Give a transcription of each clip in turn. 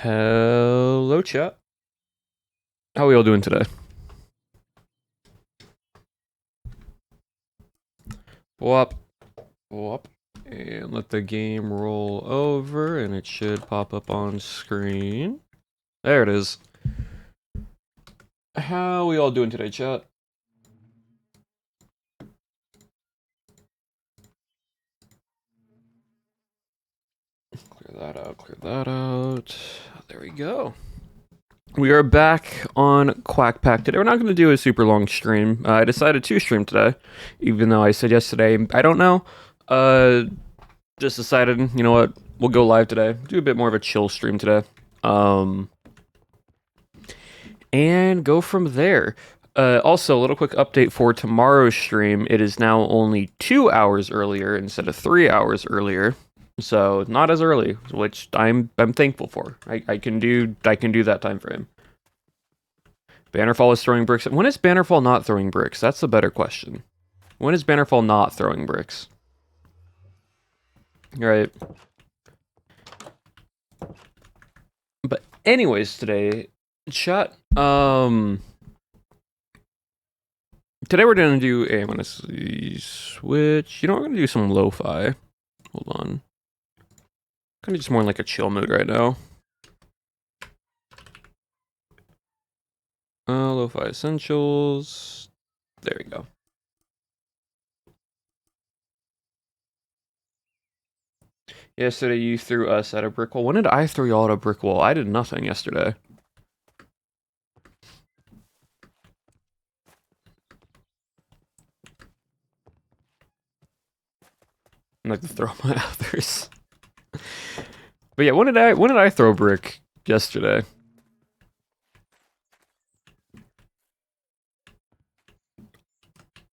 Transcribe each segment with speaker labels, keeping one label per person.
Speaker 1: Hello, chat. How are we all doing today? Whop, whop. And let the game roll over, and it should pop up on screen. There it is. How are we all doing today, chat? Clear that out, clear that out. There we go. We are back on Quack Pack today. We're not going to do a super long stream. I decided to stream today, even though I said yesterday, I don't know. Just decided, you know what, we'll go live today. Do a bit more of a chill stream today. And go from there. Also, a little quick update for tomorrow's stream. It is now only 2 hours earlier instead of 3 hours earlier. So not as early, which I'm thankful for. I can do that time frame. Bannerfall is throwing bricks. When is Bannerfall not throwing bricks? That's the better question. When is Bannerfall not throwing bricks? Right. But anyways, today, chat. Today we're gonna do. I'm gonna switch. You know, we're gonna do some lo-fi. Hold on. Kind of just more in like a chill mood right now. Lo-fi essentials. There we go. Yesterday you threw us at a brick wall. When did I throw y'all at a brick wall? I did nothing yesterday. I like to throw my others. But yeah, when did I throw brick yesterday?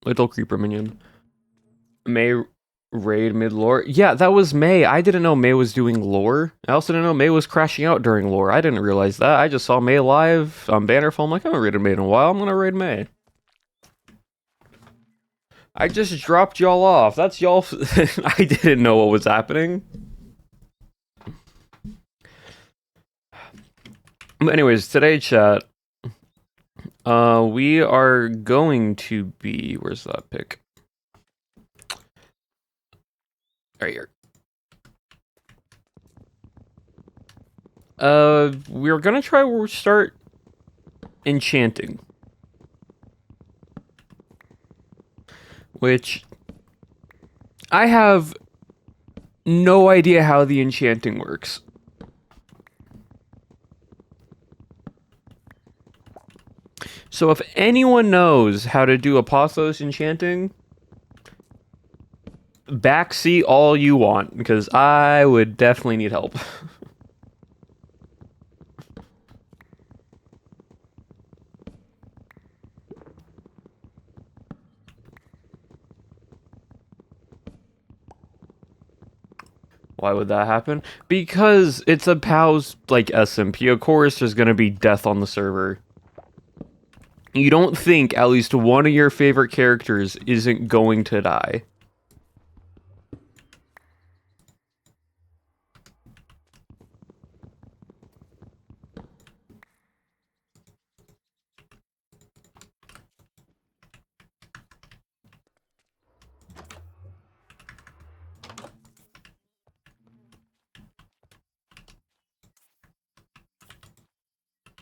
Speaker 1: Little creeper minion. May raid mid lore. Yeah, that was May. I didn't know May was doing lore. I also didn't know May was crashing out during lore. I didn't realize that. I just saw May live on Bannerfall. I'm like, I haven't raided May in a while. I'm gonna raid May. I just dropped y'all off. That's y'all. I didn't know what was happening. But anyways, today, chat. We are going to be. Where's that pick? Right here. We're gonna start enchanting. Which I have no idea how the enchanting works. So if anyone knows how to do Apothos enchanting, backseat all you want, because I would definitely need help. Why would that happen? Because it's a POW's, like, SMP. Of course there's gonna be death on the server. You don't think at least one of your favorite characters isn't going to die.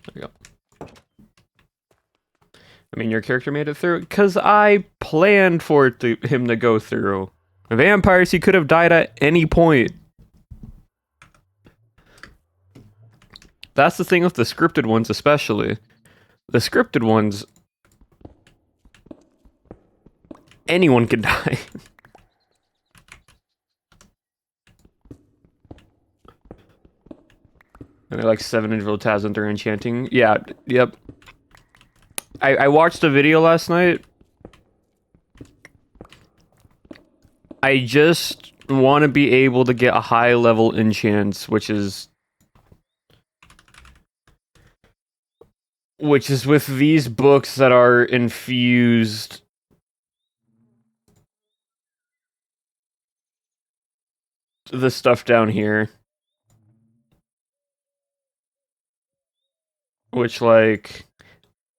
Speaker 1: There we go. I mean, your character made it through? Because I planned for him to go through. Vampires, he could have died at any point. That's the thing with the scripted ones, especially. The scripted ones, anyone can die. And they're like 7 individual tabs and they're enchanting. Yeah, yep. I watched a video last night. I just want to be able to get a high level enchant, which is with these books that are infused. The stuff down here. which like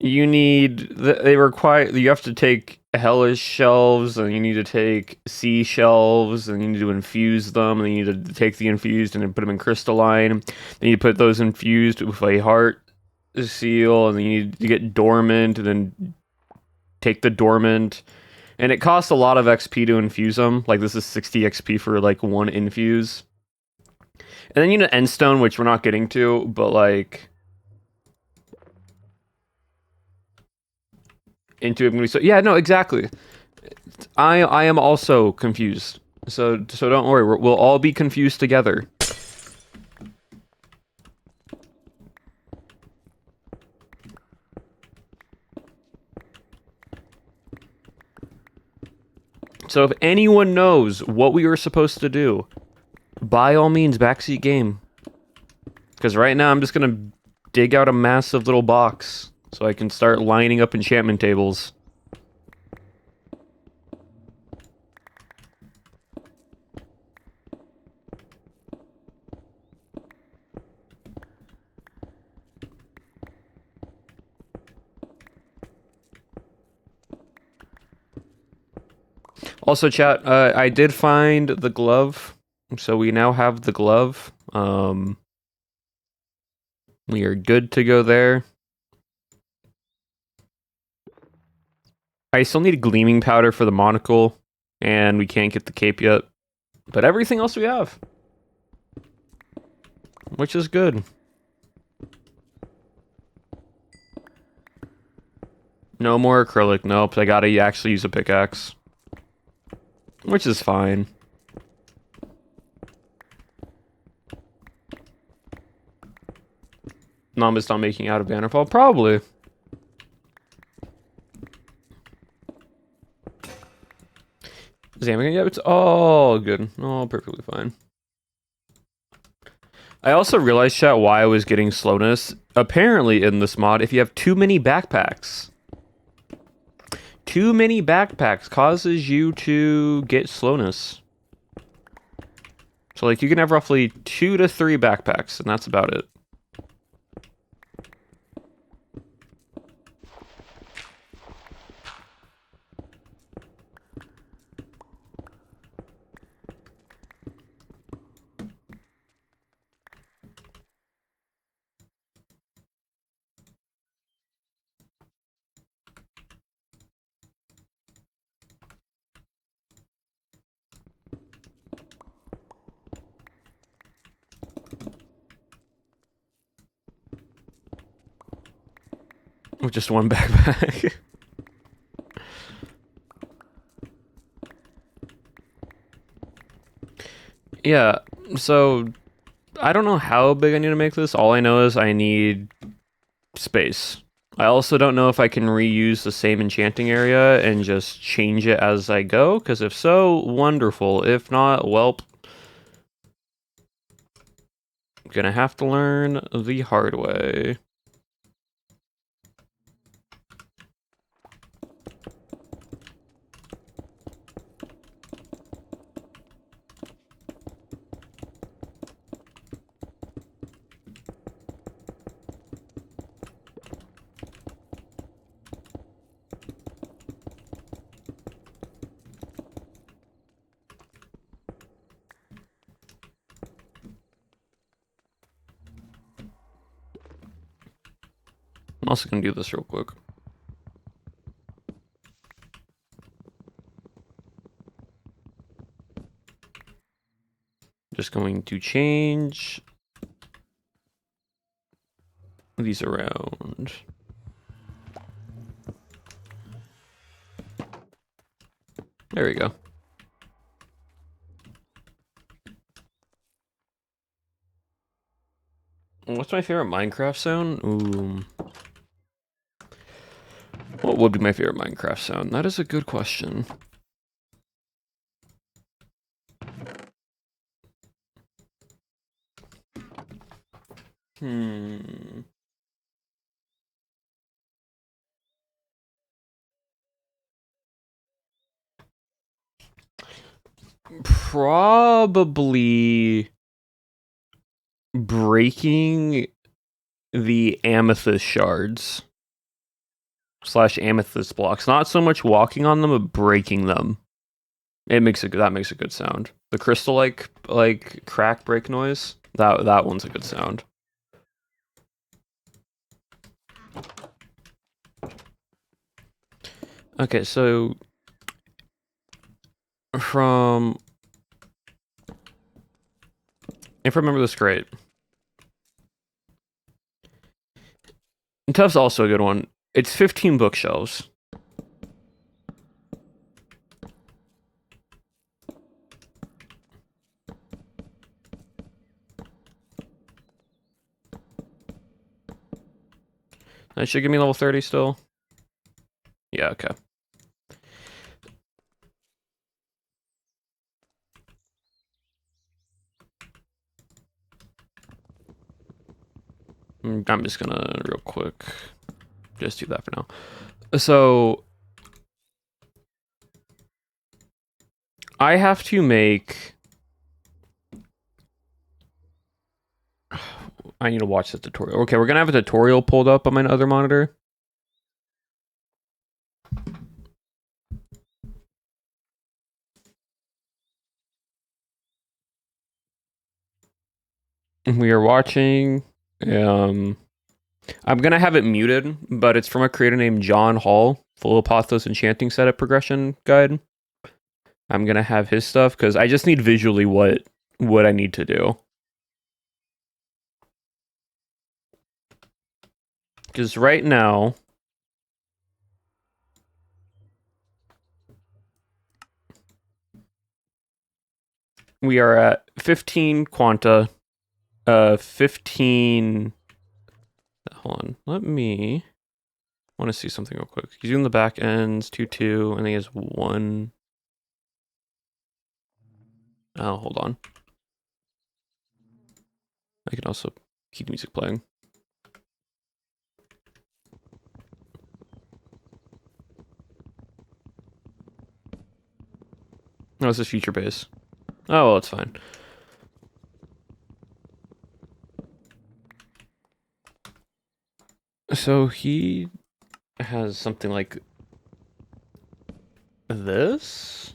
Speaker 1: they require you have to take hellish shelves and you need to take sea shelves and you need to infuse them and you need to take the infused and then put them in crystalline. Then you put those infused with a heart seal and then you need to get dormant and then take the dormant. And it costs a lot of XP to infuse them. Like this is 60 XP for like one infuse. And then you need an end stone, which we're not getting to, but like into it. So yeah, no, exactly. I am also confused. So don't worry. We'll all be confused together. So if anyone knows what we were supposed to do, by all means, backseat game. Because right now I'm just gonna dig out a massive little box so I can start lining up enchantment tables. Also, chat, I did find the glove, so we now have the glove. We are good to go there. I still need gleaming powder for the monocle, and we can't get the cape yet. But everything else we have, which is good. No more acrylic. Nope, I gotta actually use a pickaxe. Which is fine. Nama's not making out of Bannerfall? Probably. Zamming it? Yeah, it's all good. All perfectly fine. I also realized, chat, why I was getting slowness. Apparently, in this mod, if you have too many backpacks, causes you to get slowness. So, like, you can have roughly 2 to 3 backpacks, and that's about it. With just one backpack. Yeah, so I don't know how big I need to make this. All I know is I need space. I also don't know if I can reuse the same enchanting area and just change it as I go, because if so, wonderful. If not, welp. Gonna have to learn the hard way. I'm also gonna do this real quick. Just going to change these around. There we go. What's my favorite Minecraft sound? Ooh. What would be my favorite Minecraft sound? That is a good question. Probably breaking the amethyst shards / amethyst blocks. Not so much walking on them, but breaking them. That makes a good sound. The crystal like crack break noise. That one's a good sound. Okay, so if I remember this right, and Tough's also a good one. It's 15 bookshelves. That should give me level 30 still. Yeah, okay. I'm just gonna real quick just do that for now. So I have to make. I need to watch the tutorial. Okay, we're gonna have a tutorial pulled up on my other monitor. We are watching. I'm gonna have it muted, but it's from a creator named John Hall, Full Apothos Enchanting Setup Progression Guide. I'm gonna have his stuff because I just need visually what I need to do. Because right now, we are at 15 quanta, 15. Hold on, let me. I want to see something real quick. He's doing the back ends 2 and he has 1. Oh, hold on. I can also keep music playing. No, this is future base. Oh, well, it's fine. So he has something like this.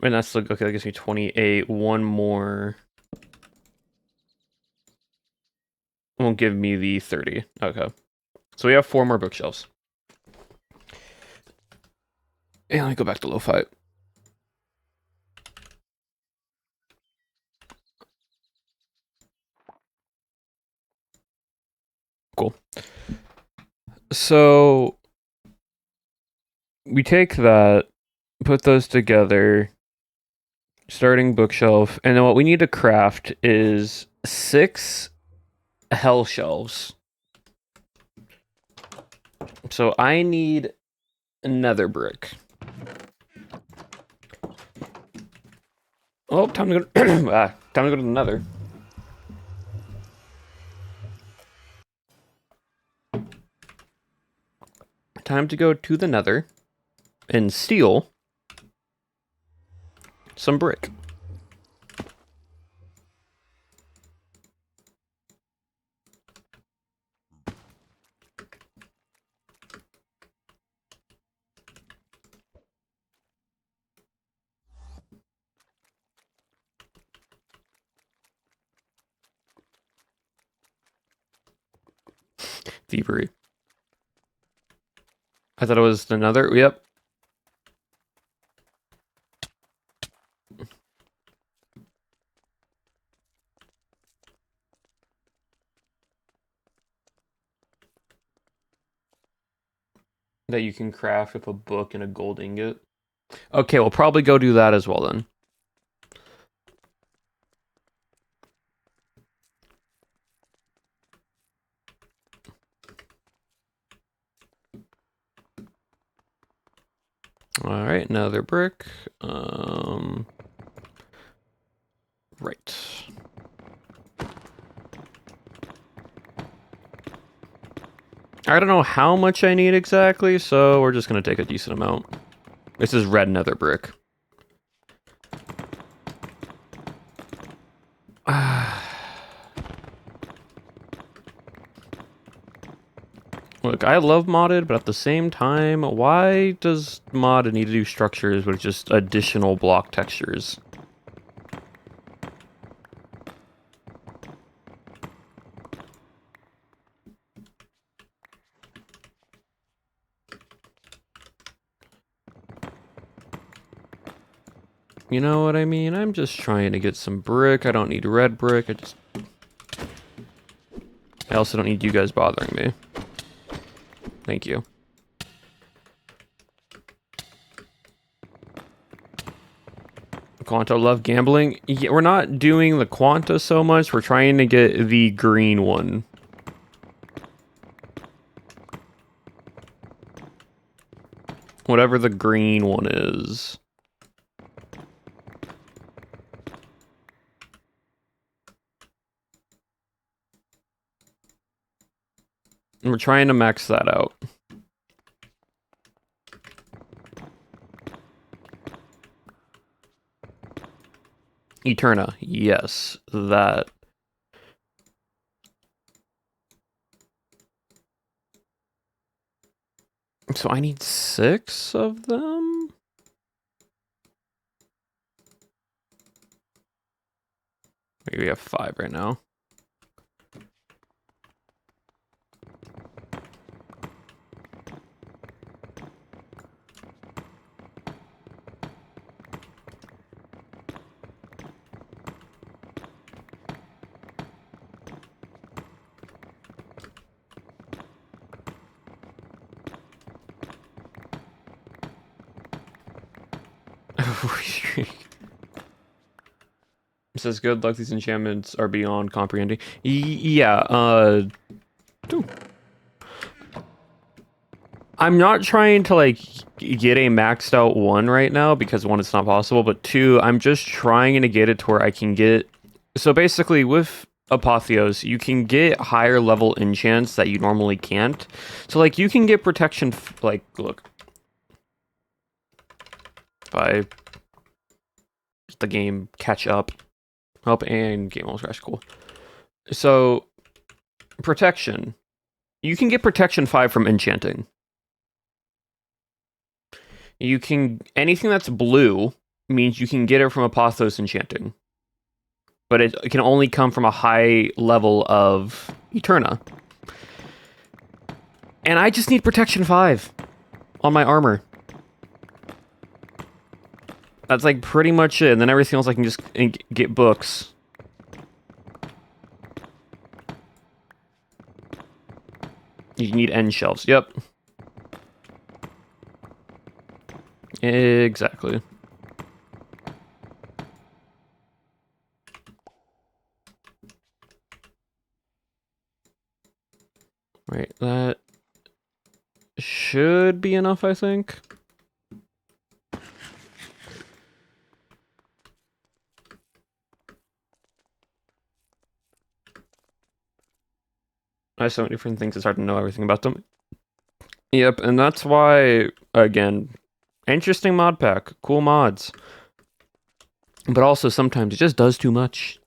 Speaker 1: And that's like, okay, that gives me 28. One more won't give me the 30. Okay. So we have 4 more bookshelves. And let me go back to lo-fi. Cool. So we take that, put those together, starting bookshelf, and then what we need to craft is 6 hell shelves. So I need another brick. Oh, time to go. Time to go to the nether. Time to go to the nether and steal some brick. Thievery. I thought it was another. Yep. That you can craft with a book and a gold ingot. Okay, we'll probably go do that as well then. All right, another brick. Right. I don't know how much I need exactly, so we're just gonna take a decent amount. This is red nether brick. Look, I love modded, but at the same time, why does mod need to do structures with just additional block textures? You know what I mean? I'm just trying to get some brick. I don't need red brick. I also don't need you guys bothering me. Thank you. Quanta love gambling. Yeah, we're not doing the Quanta so much. We're trying to get the green one. Whatever the green one is. And we're trying to max that out. Eterna. Yes, that. So I need 6 of them? Maybe we have 5 right now. It says good luck, these enchantments are beyond comprehending. Yeah, I'm not trying to like get a maxed out 1 right now because 1, it's not possible, but 2, I'm just trying to get it to where I can get. So basically with Apotheos, you can get higher level enchants that you normally can't. So like you can get protection, like look, if I the game catch up, and game almost crashed, cool. So protection, you can get protection 5 from enchanting. You can, anything that's blue means you can get it from Apotheos enchanting. But it can only come from a high level of Eterna. And I just need protection 5 on my armor. That's like pretty much it. And then everything else I can just get books. You need end shelves. Yep. Exactly. Right, that should be enough, I think. I have so many different things, it's hard to know everything about them. Yep, and that's why, again, interesting mod pack, cool mods. But also sometimes it just does too much.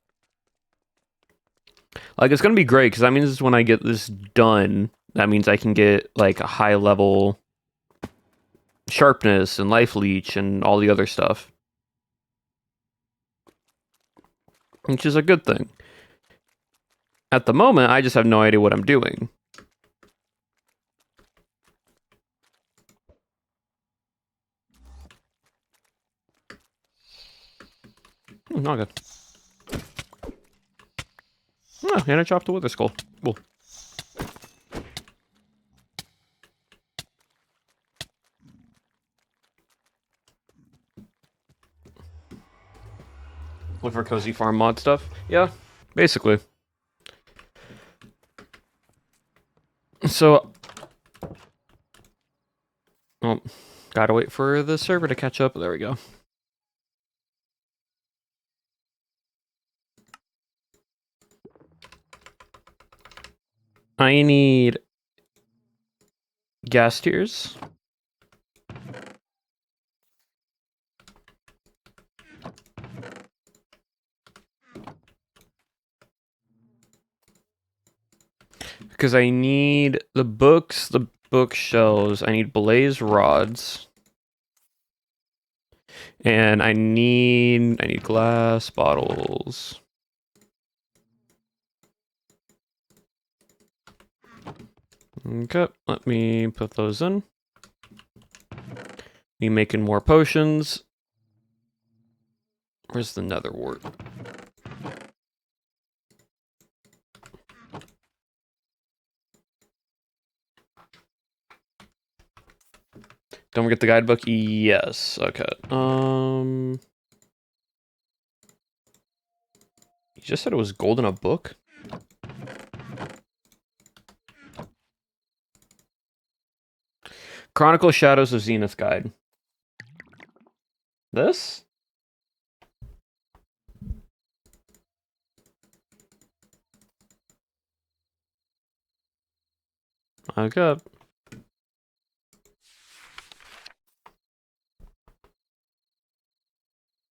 Speaker 1: Like, it's gonna be great, because that means when I get this done, that means I can get, like, a high level sharpness and life leech and all the other stuff. Which is a good thing. At the moment, I just have no idea what I'm doing. Not good. Oh, and I chopped the wither skull. Cool. Look for cozy farm mod stuff. Yeah, basically. So, well, gotta wait for the server to catch up. There we go. I need gas tiers. Because I need the books, the bookshelves. I need blaze rods. And I need glass bottles. Okay, let me put those in. Me making more potions. Where's the nether wart? Don't forget the guidebook. Yes. Okay. You just said it was gold in a book? Chronicle Shadows of Zenith Guide. This? Okay.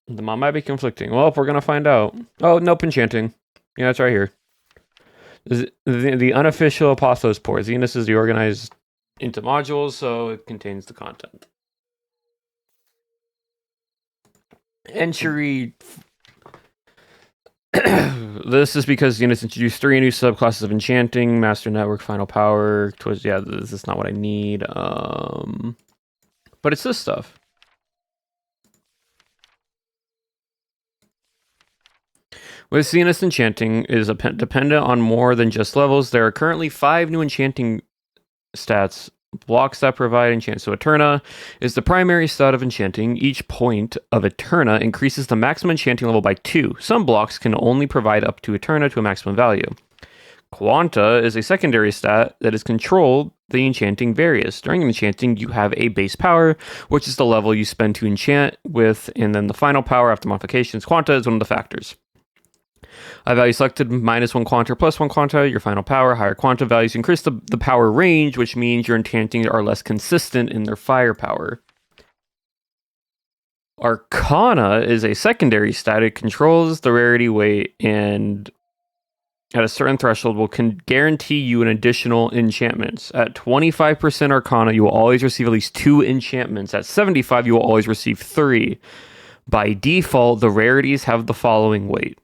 Speaker 1: The mom might be conflicting. Well, we're gonna find out. Oh, nope, enchanting. Yeah, it's right here. The unofficial Apothos port. Zenith is organized into modules, so it contains the content. Entry. This is because Zenith introduced 3 new subclasses of enchanting: Master Network, Final Power. Yeah, this is not what I need. But it's this stuff. With Zenith enchanting is dependent on more than just levels. There are currently 5 new enchanting stats blocks that provide enchant. So Eterna is the primary stat of enchanting. Each point of Eterna increases the maximum enchanting level by 2. Some blocks can only provide up to Eterna to a maximum value. Quanta is a secondary stat that is controlled the enchanting varies. During enchanting, you have a base power, which is the level you spend to enchant with, and then the final power after modifications. Quanta is one of the factors. A value selected -1 quanta or +1 quanta, your final power. Higher quanta values increase the power range, which means your enchanting are less consistent in their firepower. Arcana is a secondary stat. It controls the rarity weight and at a certain threshold will guarantee you an additional enchantments. At 25% Arcana, you will always receive at least 2 enchantments. At 75, you will always receive 3. By default, the rarities have the following weight: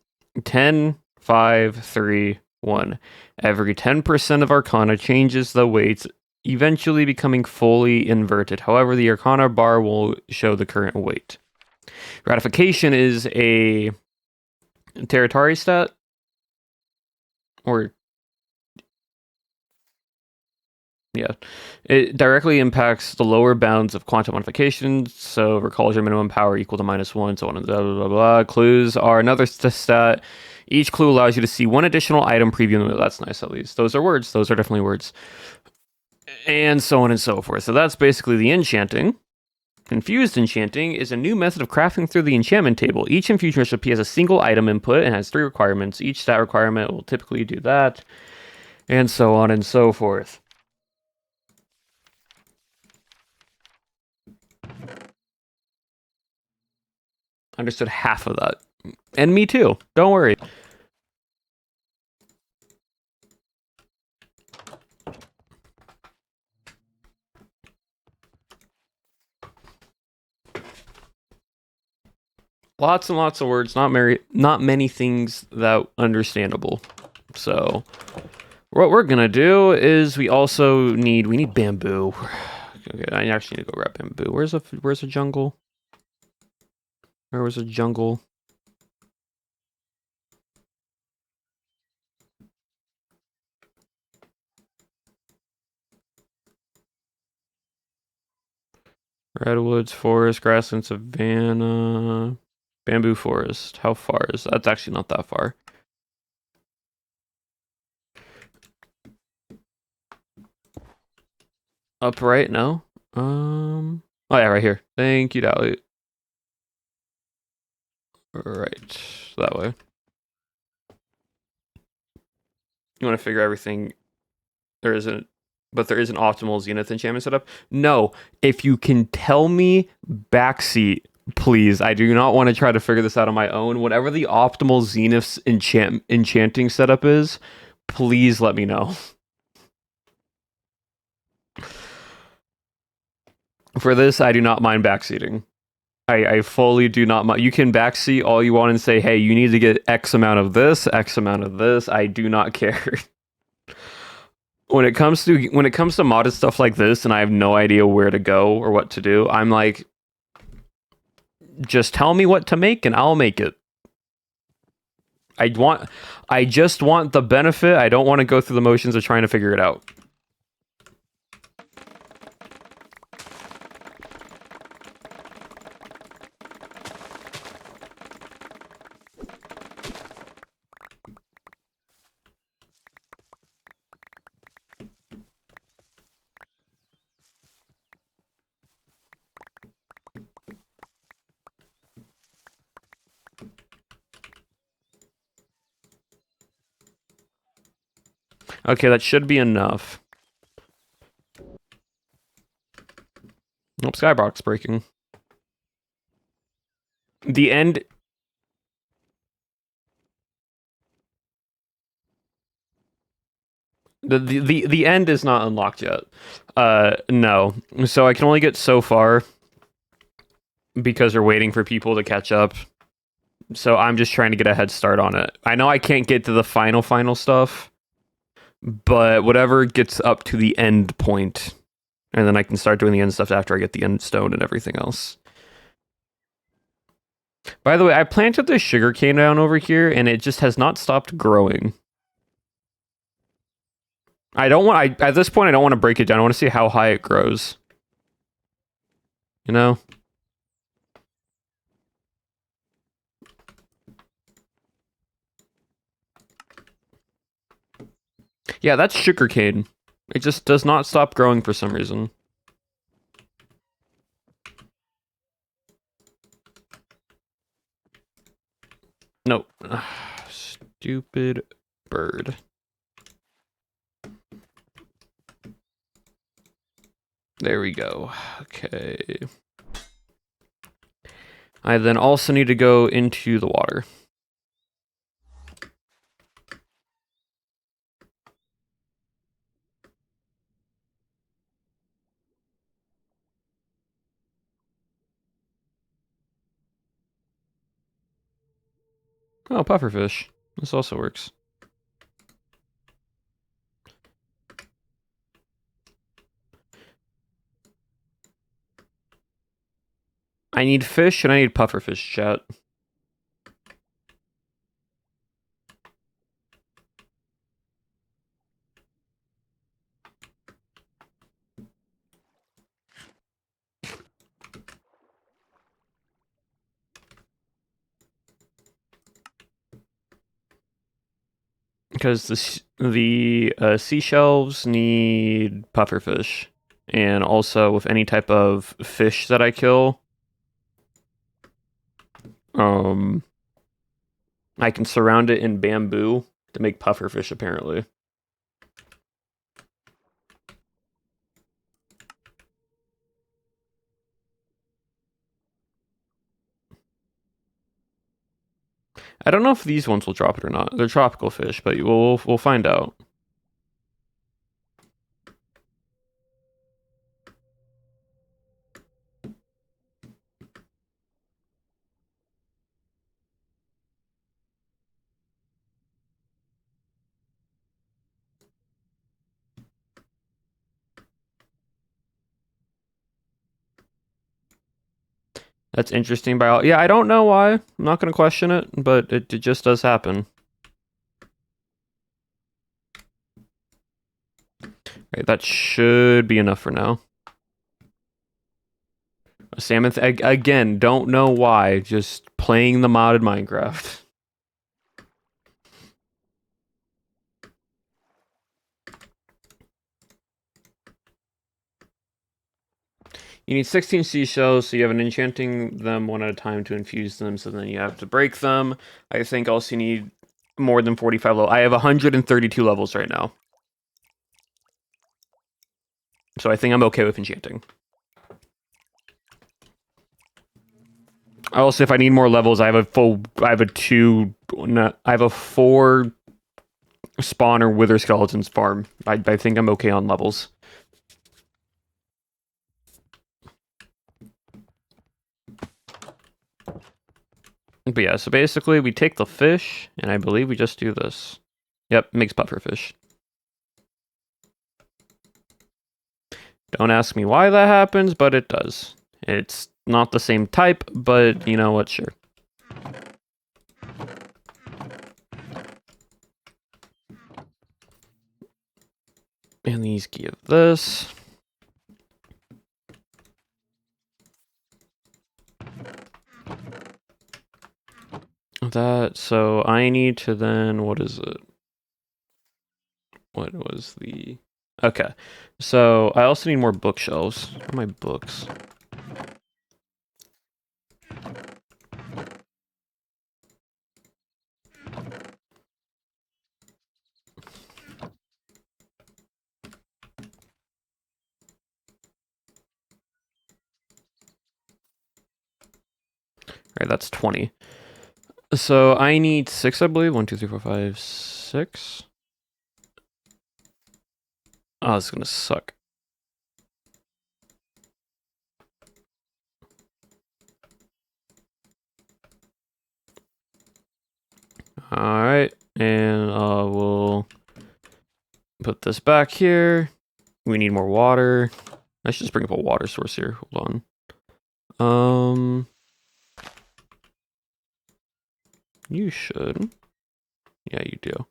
Speaker 1: 10, 5, 3, 1. Every 10% of Arcana changes the weights, eventually becoming fully inverted. However, the Arcana bar will show the current weight. Ratification is a territory stat, or yeah, it directly impacts the lower bounds of quantum modifications. So recalls your minimum power equal to -1, so on and blah, blah, blah, blah. Clues are another stat. Each clue allows you to see 1 additional item preview. That's nice, at least. Those are words. Those are definitely words. And so on and so forth. So that's basically the enchanting. Infused enchanting is a new method of crafting through the enchantment table. Each infusion recipe has a single item input and has 3 requirements. Each stat requirement will typically do that, and so on and so forth. Understood half of that. And me too. Don't worry. Lots and lots of words, not many things that understandable. So what we're gonna do is we need bamboo. Okay, I actually need to go grab bamboo. Where's a jungle? Where was a jungle? Redwoods, forest, grassland, savanna, bamboo forest. How far is that? That's actually not that far. Up right now. Oh yeah, right here. Thank you, Dolly. Right, that way. You want to figure everything. There is an optimal Zenith enchantment setup. No, if you can tell me backseat, please. I do not want to try to figure this out on my own. Whatever the optimal Zenith's enchanting setup is, please let me know. For this, I do not mind backseating. I fully do not mind. You can backseat all you want and say, hey, you need to get X amount of this, X amount of this. I do not care. When it comes to modded stuff like this and I have no idea where to go or what to do, I'm like, just tell me what to make and I'll make it. I just want the benefit. I don't want to go through the motions of trying to figure it out. Okay, that should be enough. Nope, Skybox breaking. The end. The end is not unlocked yet. No. So I can only get so far because we're waiting for people to catch up. So I'm just trying to get a head start on it. I know I can't get to the final stuff, but whatever gets up to the end point, and then I can start doing the end stuff after I get the end stone and everything else. By the way, I planted this sugarcane down over here, and it just has not stopped growing. At this point, I don't want to break it down. I want to see how high it grows. You know? Yeah, that's sugarcane. It just does not stop growing for some reason. Nope. Stupid bird. There we go. Okay. I then also need to go into the water. Oh, pufferfish. This also works. I need fish and I need pufferfish, chat. Because the seashells need pufferfish. And also with any type of fish that I kill, I can surround it in bamboo to make pufferfish, apparently. I don't know if these ones will drop it or not. They're tropical fish, but we'll find out. That's interesting biology. Yeah, I don't know why. I'm not going to question it, but it just does happen. Okay, that should be enough for now. Salmon, again, don't know why. Just playing the modded Minecraft. You need 16 seashells, so you have an enchanting them one at a time to infuse them, so then you have to break them. I think also you need more than 45 levels. I have 132 levels right now. So I think I'm okay with enchanting. Also, if I need more levels, I have a 4 spawner wither skeletons farm. I think I'm okay on levels. But yeah, so basically we take the fish, and I believe we just do this. Yep, makes pufferfish. Don't ask me why that happens, but it does. It's not the same type, but you know what, sure. And these give this. That, so I need to then, what is it? What was the... Okay, so I also need more bookshelves. Where are my books? Alright, that's 20. So I need 6, I believe. 1, 2, 3, 4, 5, 6. Oh, this is gonna suck. Alright, and we'll put this back here. We need more water. I should just bring up a water source here. Hold on. You should. Yeah, you do.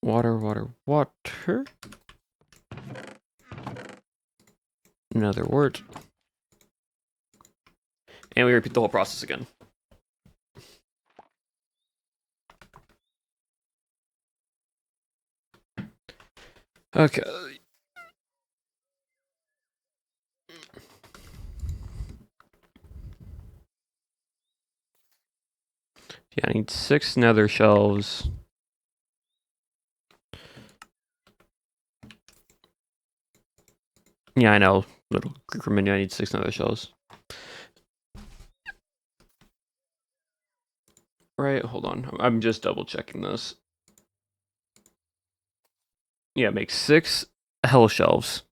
Speaker 1: Water, water, water. Another word. And we repeat the whole process again. Okay. Yeah, I need 6 nether shelves. Yeah, I know. Little creeper menu, I need 6 nether shelves. Right, hold on. I'm just double checking this. Yeah, make 6 hell shelves.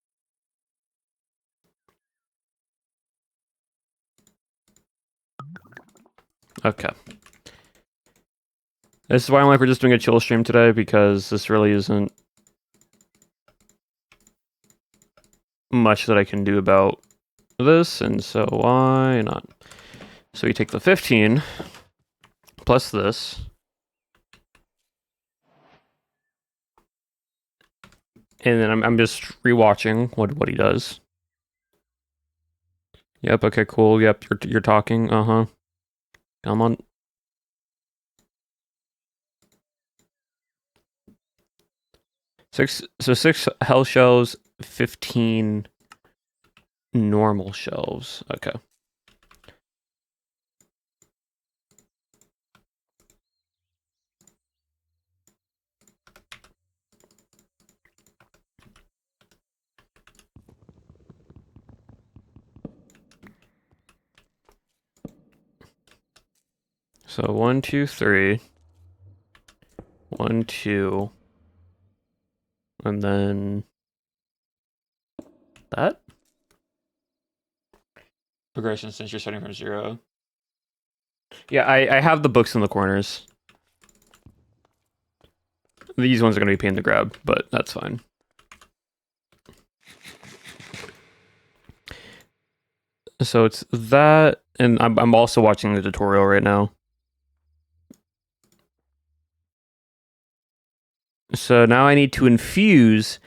Speaker 1: Okay. This is why I'm like we're just doing a chill stream today, because this really isn't much that I can do about this, and so why not? So you take the 15 plus this. And then I'm just rewatching what he does. Yep, okay, cool. Yep, you're talking. Uh-huh. Come on. So 6 hell shelves, 15 normal shelves. Okay. So 1, 2, 3. 1, 2. And then that? Progression since you're starting from 0. Yeah, I have the books in the corners. These ones are going to be a pain to grab, but that's fine. So it's that, and I'm also watching the tutorial right now. So now I need to infuse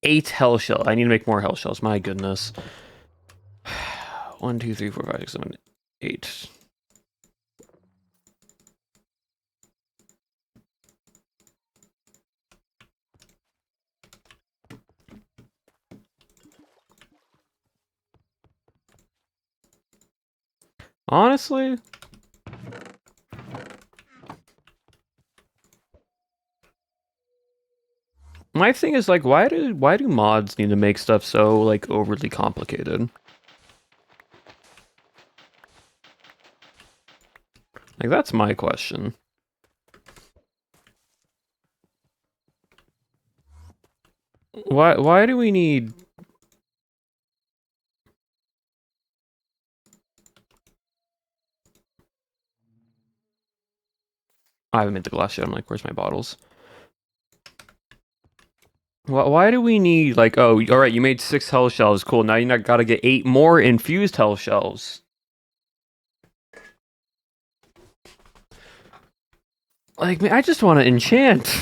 Speaker 1: 8 hell shells. I need to make more hell shells. My goodness. 1, 2, 3, 4, 5, 6, 7, 8. Honestly, my thing is like, why do mods need to make stuff so like overly complicated? Like that's my question. Why do we need... I haven't made the glass yet. I'm like, where's my bottles? Why do we need, like, oh, alright, you made 6 hell shells. Cool, now you gotta get 8 more infused hell shells. Like, man, I just want to enchant.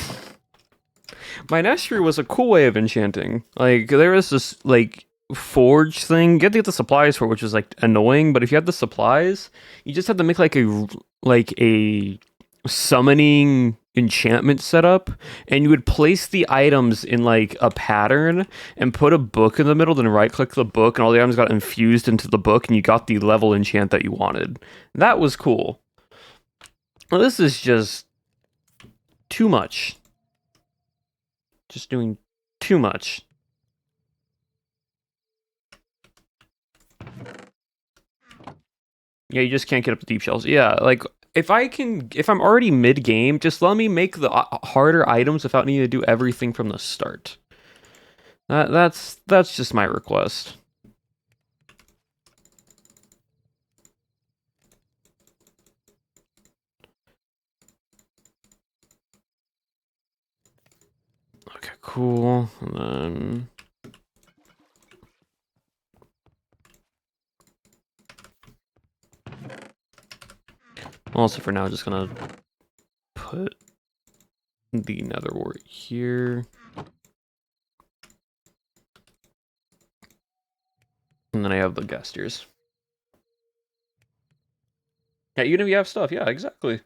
Speaker 1: My Nestry was a cool way of enchanting. Like, there was this, like, forge thing. You had to get the supplies for, which was, like, annoying, but if you had the supplies, you just had to make, like, a summoning enchantment setup, and you would place the items in, like, a pattern, and put a book in the middle, then right-click the book, and all the items got infused into the book, and you got the level enchant that you wanted. That was cool. Well, this is just too much. Just doing too much. Yeah, you just can't get up the deep shells. Yeah, like if I'm already mid game, just let me make the harder items without needing to do everything from the start. That's just my request. Okay, cool. And then also for now, just gonna put the nether wart here. And then I have the gas tiers. Yeah, even if you have stuff, yeah, exactly.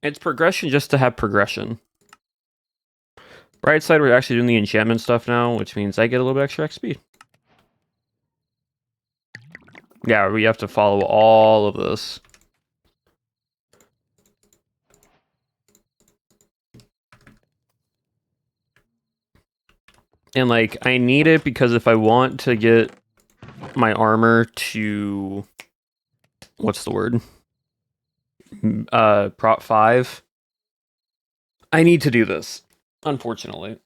Speaker 1: It's progression just to have progression. Right side, we're actually doing the enchantment stuff now, which means I get a little bit extra XP. Yeah, we have to follow all of this. And, like, I need it because if I want to get my armor to... What's the word? Prop 5. I need to do this, unfortunately.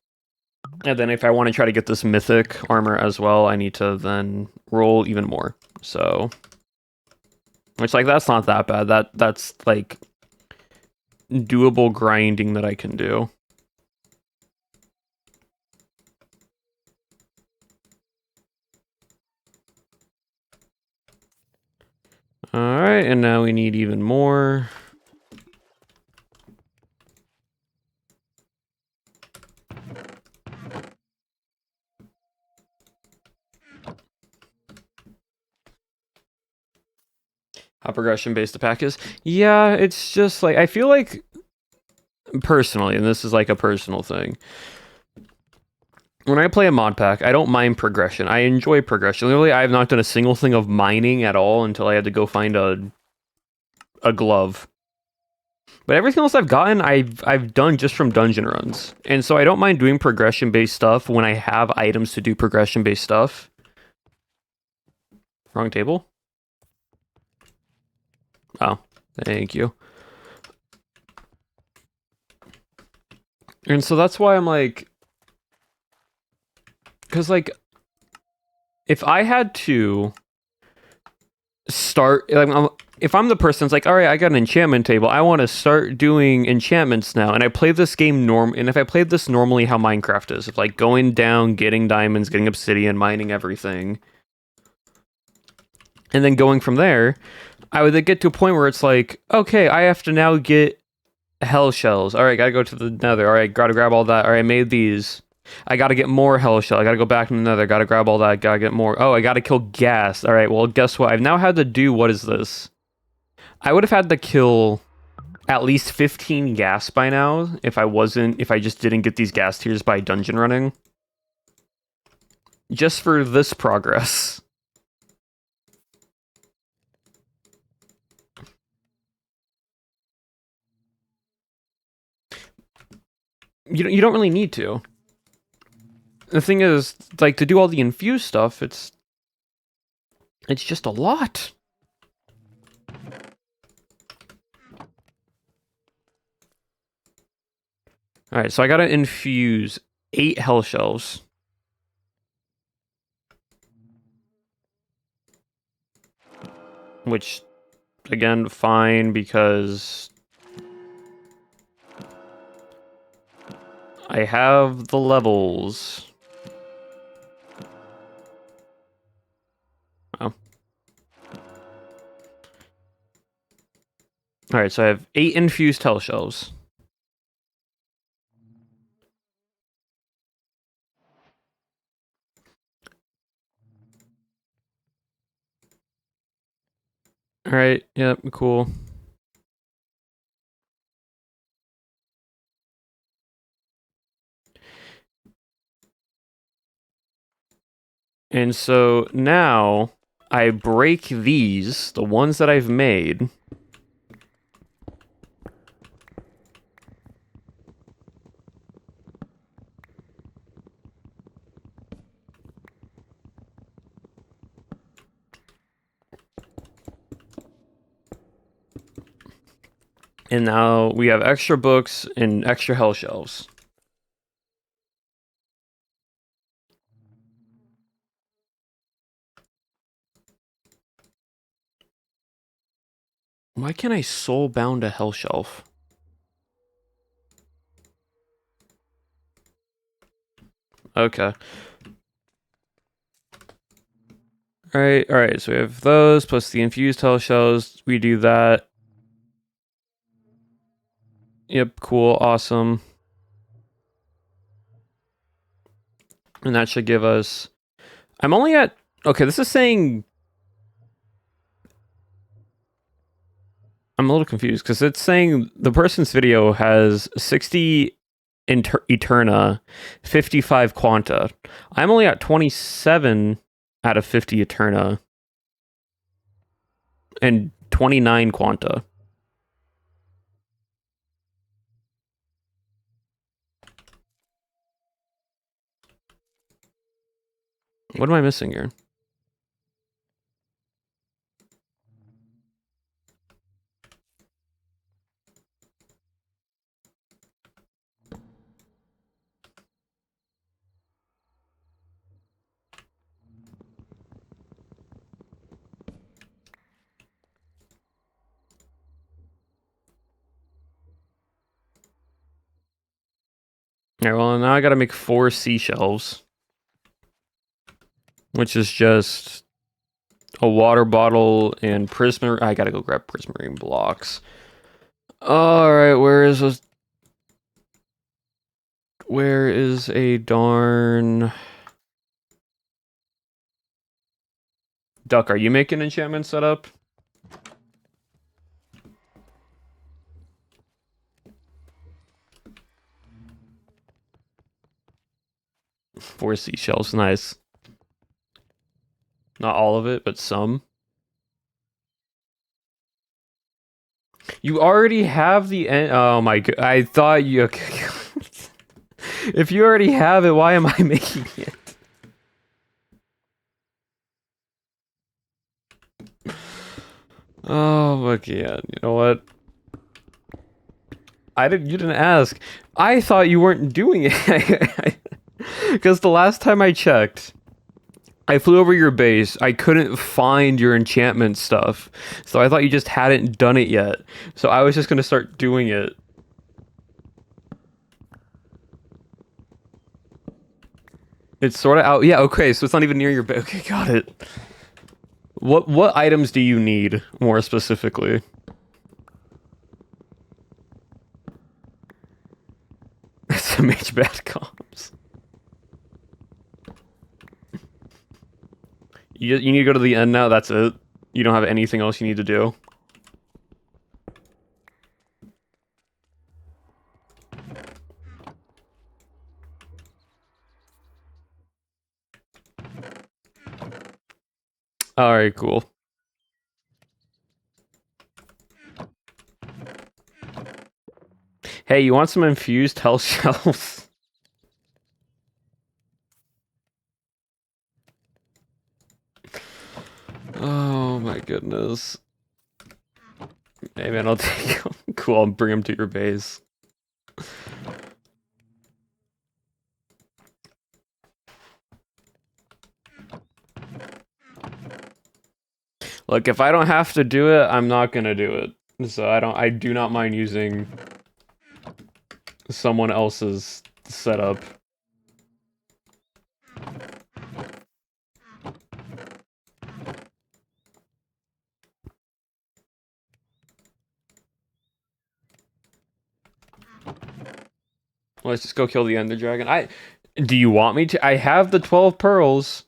Speaker 1: And then if I want to try to get this mythic armor as well, I need to then roll even more. So... Which, like, that's not that bad. That's, like, doable grinding that I can do. Alright, and now we need even more. How progression-based the pack is? Yeah, it's just, like, I feel like, personally, and this is, like, a personal thing, when I play a mod pack, I don't mind progression. I enjoy progression. Literally, I have not done a single thing of mining at all until I had to go find a glove. But everything else I've gotten, I've done just from dungeon runs. And so I don't mind doing progression-based stuff when I have items to do progression-based stuff. Wrong table? Oh, thank you. And so that's why I'm like... Because, like, if I had to start... Like, if I'm the person that's like, all right, I got an enchantment table, I want to start doing enchantments now, and I play this game and if I played this normally how Minecraft is, of like going down, getting diamonds, getting obsidian, mining everything, and then going from there, I would then get to a point where it's like, okay, I have to now get hell shells. All right, gotta go to the nether. All right, gotta grab all that. All right, I made these. I gotta get more hell shell. I gotta go back to the nether. Gotta grab all that. Gotta get more. Oh, I gotta kill ghast. All right, well, guess what? I've now had to do, what is this? I would have had to kill at least 15 ghast by now if I just didn't get these ghast tiers by dungeon running. Just for this progress. You don't really need to. The thing is, like, to do all the infused stuff, it's just a lot. All right, so I gotta infuse 8 hell shells. Which, again, fine, because I have the levels. Oh. Alright, so I have 8 infused hell shells. Alright, yep, cool. And so now I break these, the ones that I've made. And now we have extra books and extra hell shelves. Why can't I soul bound a hell shelf? Okay. Alright, so we have those plus the infused hell shells. We do that. Yep, cool, awesome. And that should give us... I'm only at... Okay, this is saying... I'm a little confused, because it's saying the person's video has 60 Eterna, 55 Quanta. I'm only at 27 out of 50 Eterna. And 29 Quanta. What am I missing here? Alright, well, now I gotta make 4 seashells. Which is just a water bottle and prismarine. I gotta go grab prismarine blocks. Alright, where is a darn... Duck, are you making enchantment setup? Four seashells, nice. Not all of it, but some. You already have the end. Oh my god! I thought you. If you already have it, why am I making it? Oh my god! You know what? You didn't ask. I thought you weren't doing it. Because the last time I checked, I flew over your base. I couldn't find your enchantment stuff. So I thought you just hadn't done it yet. So I was just going to start doing it. It's sort of out. Yeah, okay. So it's not even near your base. Okay, got it. What items do you need, more specifically? SMH bad comms. You need to go to the end now, that's it? You don't have anything else you need to do? Alright, cool. Hey, you want some infused hell shells? Oh my goodness. Hey man, I'll take them. Cool, I'll bring them to your base. Look, if I don't have to do it, I'm not gonna do it. So I do not mind using someone else's setup. Let's just go kill the Ender Dragon. Do you want me to? I have the 12 pearls.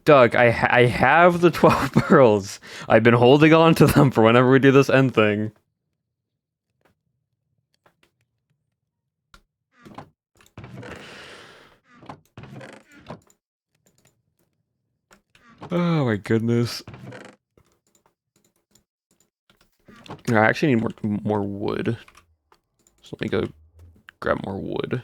Speaker 1: Doug. I have the 12 pearls. I've been holding on to them for whenever we do this end thing. Oh my goodness. I actually need more wood. So let me go grab more wood.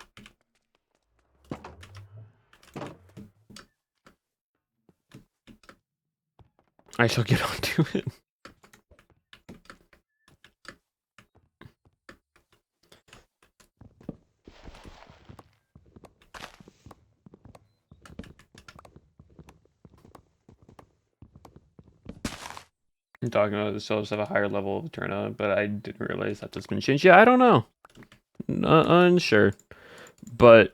Speaker 1: I shall get onto it. I'm talking about the souls have a higher level of turnout, but I didn't realize that that's been changed. Yeah, I don't know. Unsure. But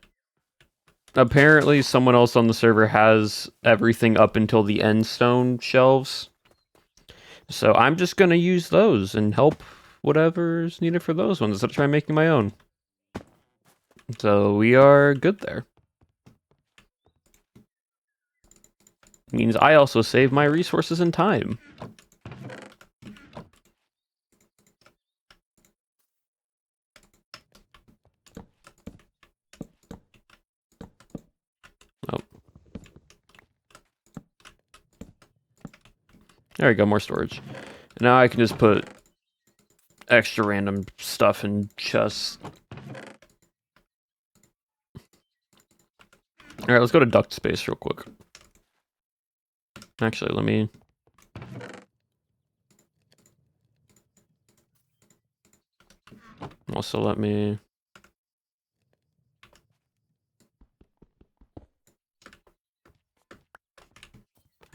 Speaker 1: apparently someone else on the server has everything up until the end stone shelves. So I'm just going to use those and help whatever's needed for those ones instead of trying making my own. So we are good there. Means I also save my resources and time. Oh. There we go, more storage. Now I can just put extra random stuff in chests. Alright, let's go to duct space real quick. Actually, let me... Also, let me...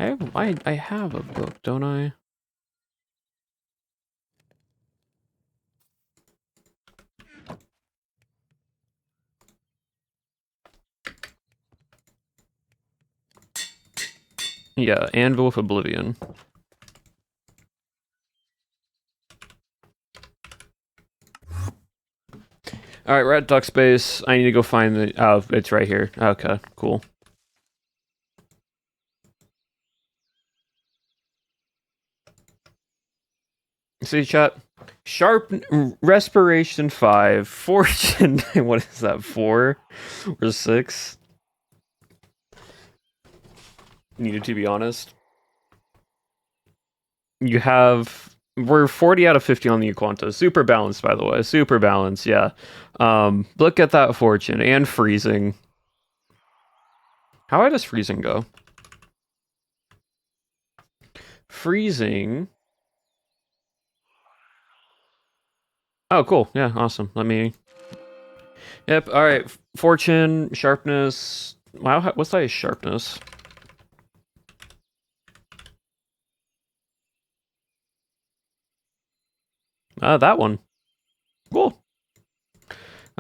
Speaker 1: I have a book, don't I? Yeah, Anvil of Oblivion. Alright, we're at duct space. I need to go find the... Oh, it's right here. Okay, cool. See, chat? Sharp Respiration 5. Fortune... What is that, 4? Or 6? Needed to be honest. You have... We're 40 out of 50 on the Equanta. Super balanced, by the way. Super balanced, yeah. Look at that fortune. And freezing. How does freezing go? Freezing... Oh, cool. Yeah, awesome. Let me... Yep, alright. Fortune, sharpness... Wow, what's that sharpness? That one. Cool.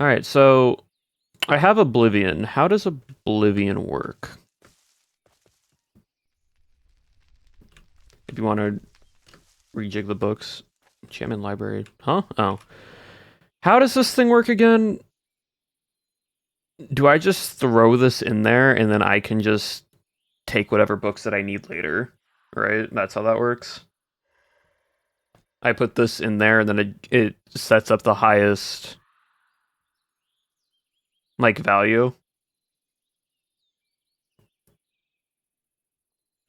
Speaker 1: Alright, so... I have Oblivion. How does Oblivion work? If you want to rejig the books. Enchantment library. Huh? Oh. How does this thing work again? Do I just throw this in there and then I can just take whatever books that I need later? Right? That's how that works? I put this in there and then it sets up the highest like value.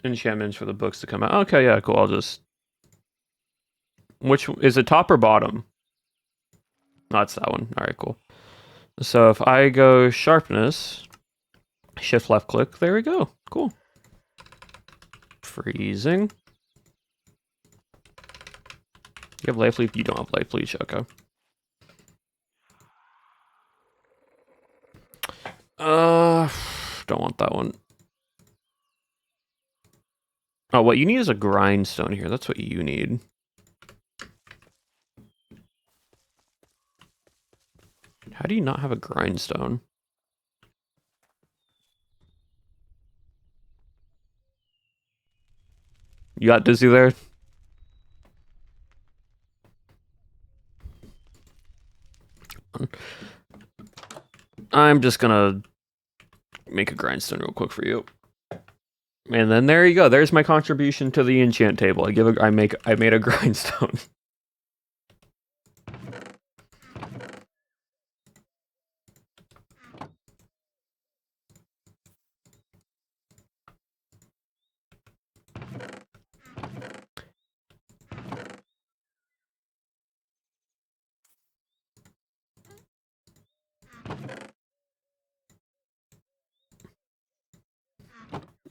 Speaker 1: Enchantments for the books to come out. Okay, yeah, cool. I'll just... Which is it, top or bottom? No, it's that one. Alright, cool. So if I go sharpness, shift left click, there we go. Cool. Freezing. You have life leap? You don't have life leech, okay. Don't want that one. Oh, what you need is a grindstone here. That's what you need. How do you not have a grindstone? You got dizzy there? I'm just gonna make a grindstone real quick for you. And then there you go. There's my contribution to the enchant table. I made a grindstone.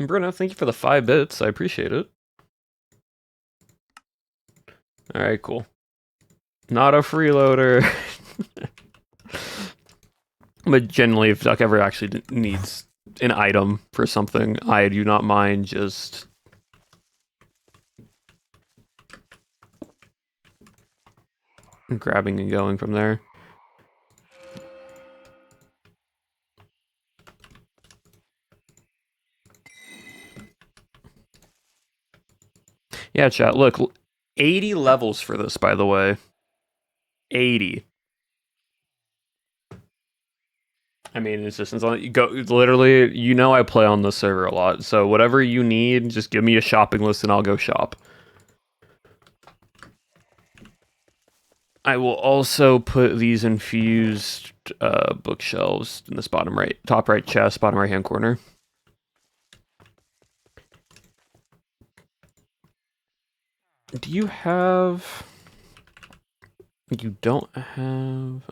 Speaker 1: Bruno, thank you for the 5 bits. I appreciate it. Alright, cool. Not a freeloader. But generally, if Duck ever actually needs an item for something, I do not mind just grabbing and going from there. Yeah, chat. Look, 80 levels for this, by the way. 80. I mean, it's just you go. Literally, you know, I play on this server a lot, so whatever you need, just give me a shopping list and I'll go shop. I will also put these infused bookshelves in this top right chest, bottom right hand corner. Do you have? You don't have.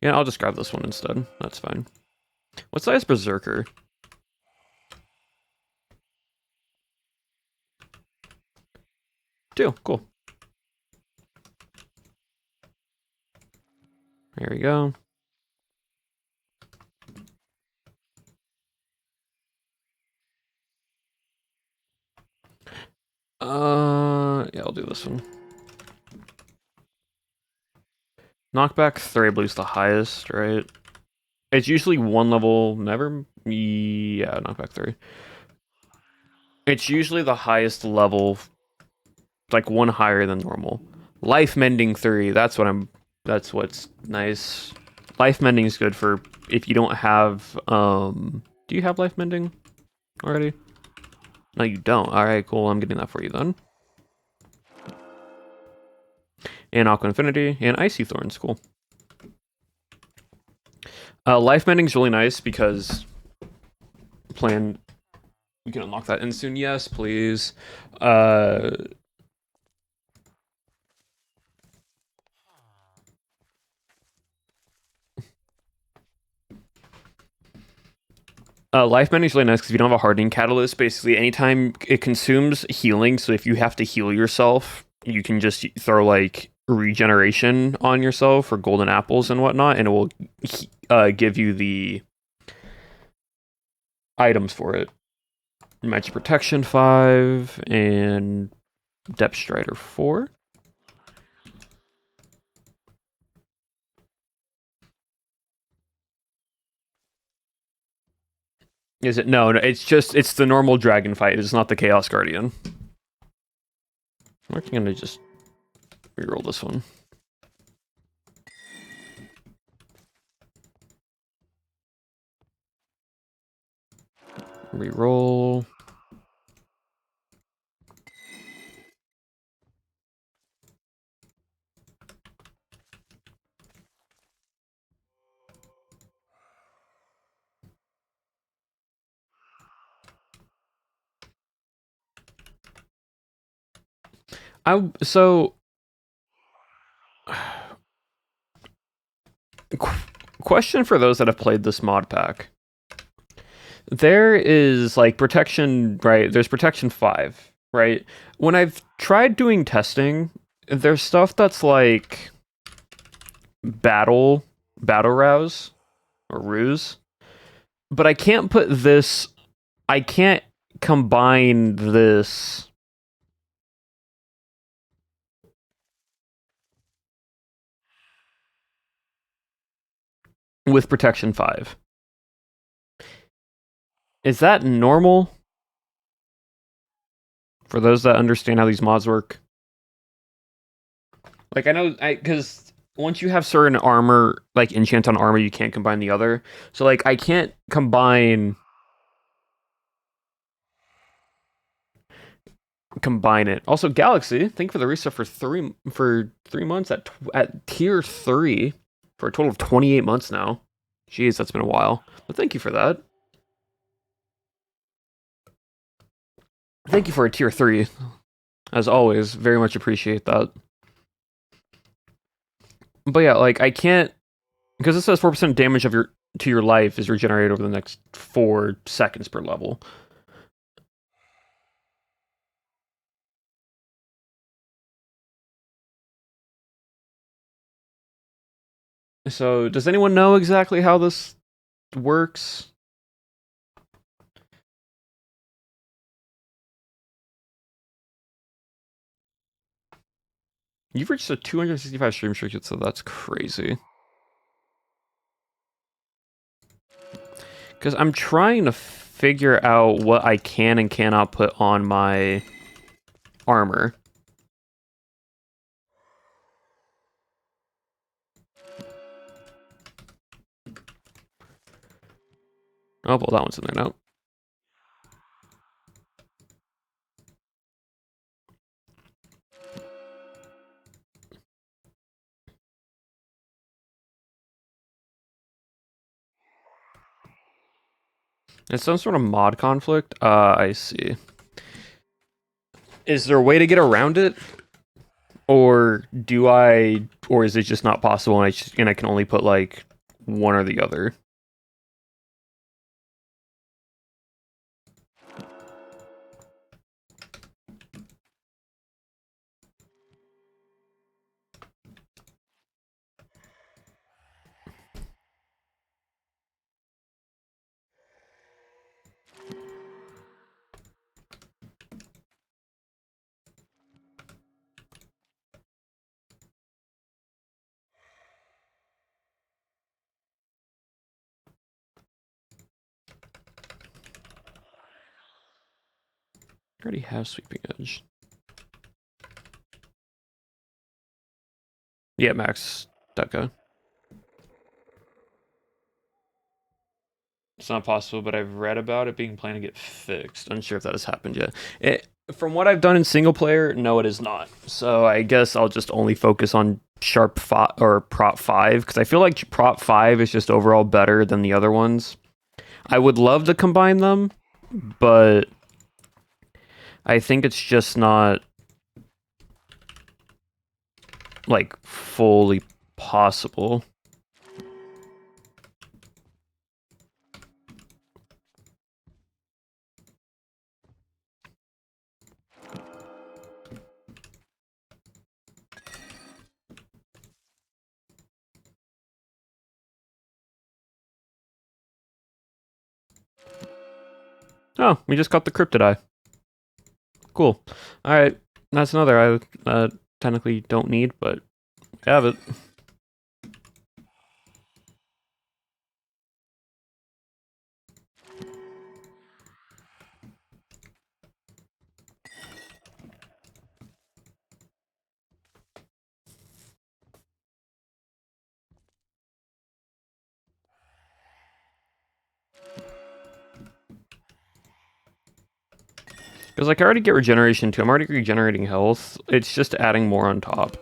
Speaker 1: Yeah, I'll just grab this one instead. That's fine. What size berserker? 2. Cool. There we go. Yeah, I'll do this one. Knockback 3, I believe, is the highest, right? It's usually 1 level, never. Yeah, knockback 3. It's usually the highest level, like 1 higher than normal. Life mending 3, that's what's nice. Life mending is good for if you don't have, do you have life mending already? No, you don't. Alright, cool, I'm getting that for you then. And Aqua Infinity, and Icy Thorns, cool. Life mending is really nice because you can unlock that in soon. Yes, please. Life mending is really nice because if you don't have a hardening catalyst, basically anytime it consumes healing, so if you have to heal yourself, you can just throw like regeneration on yourself or golden apples and whatnot, and it will give you the items for it. Magic Protection 5 and Depth Strider 4. Is it? No, it's the normal dragon fight. It's not the Chaos Guardian. I'm actually gonna just reroll this one. Reroll. Question for those that have played this mod pack. There is like protection, right? There's protection 5, right? When I've tried doing testing, there's stuff that's like battle rouse or ruse, but I can't put this I can't combine this with Protection 5. Is that normal for those that understand how these mods work? Like I know because once you have certain armor, like enchant on armor, you can't combine the other. So like I can't combine it. Also, Galaxy, thank you for the reset for 3 months at tier 3 for a total of 28 months now. Jeez, that's been a while. But thank you for that. Thank you for a tier 3. As always, very much appreciate that. But yeah, like I can't because it says 4% damage of your life is regenerated over the next 4 seconds per level. So, does anyone know exactly how this works? You've reached a 265 stream streak, so that's crazy. Because I'm trying to figure out what I can and cannot put on my armor. Oh, well, that one's in there now. It's some sort of mod conflict. I see. Is there a way to get around it? Or or is it just not possible and I can only put like one or the other? I already have Sweeping Edge. Yeah, Max Deca. It's not possible, but I've read about it being planned to get fixed. Unsure if that has happened yet. From what I've done in single player, no, it is not. So I guess I'll just only focus on Sharp 5 or Prop 5 because I feel like Prop 5 is just overall better than the other ones. I would love to combine them, but I think it's just not like fully possible. Oh, we just got the Cryptid Eye. Cool. All right, that's another I technically don't need, but we have it. Because like I already get regeneration too. I'm already regenerating health. It's just adding more on top.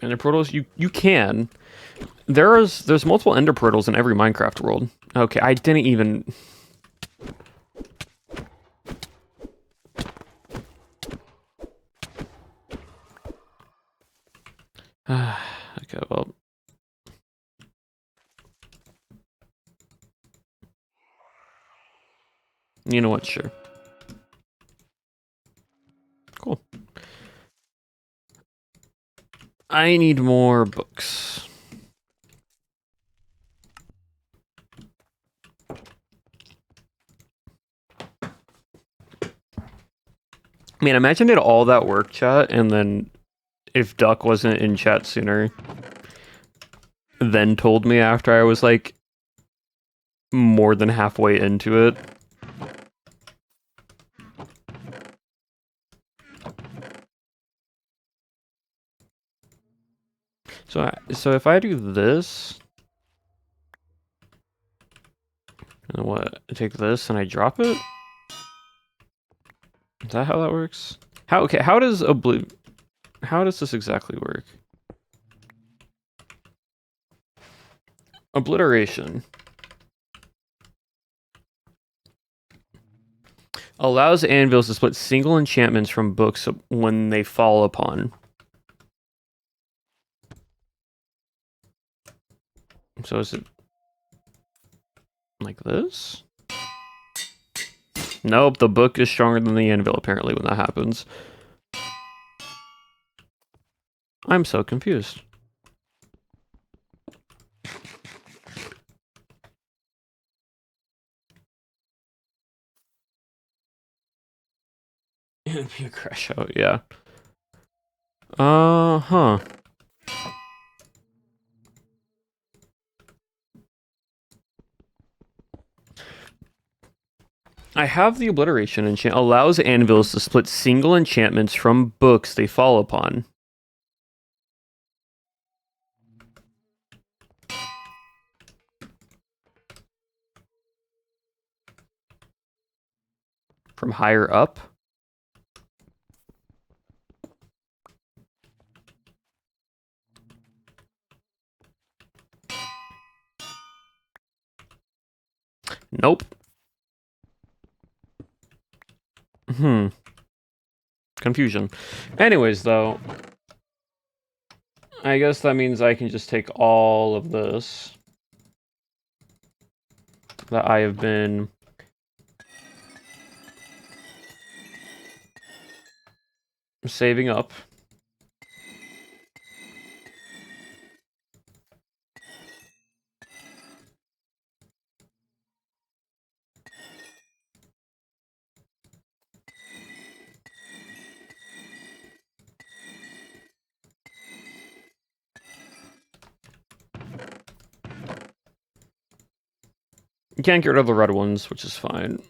Speaker 1: Ender portals, you can. There's multiple ender portals in every Minecraft world. Okay, I didn't even. Okay, well. You know what? Sure. I need more books. I mean, imagine did all that work, chat, and then if Duck wasn't in chat sooner, then told me after I was like more than halfway into it. So if I do this, and what? I take this and I drop it? Is that how that works? How does how does this exactly work? Obliteration allows anvils to split single enchantments from books when they fall upon. So is it like this? Nope, the book is stronger than the anvil apparently when that happens. I'm so confused. It'd be a crash out, yeah. Huh. I have the obliteration enchant. Allows anvils to split single enchantments from books they fall upon. From higher up? Nope. Confusion. Anyways, though, I guess that means I can just take all of this that I have been saving up. You can't get rid of the red ones, which is fine.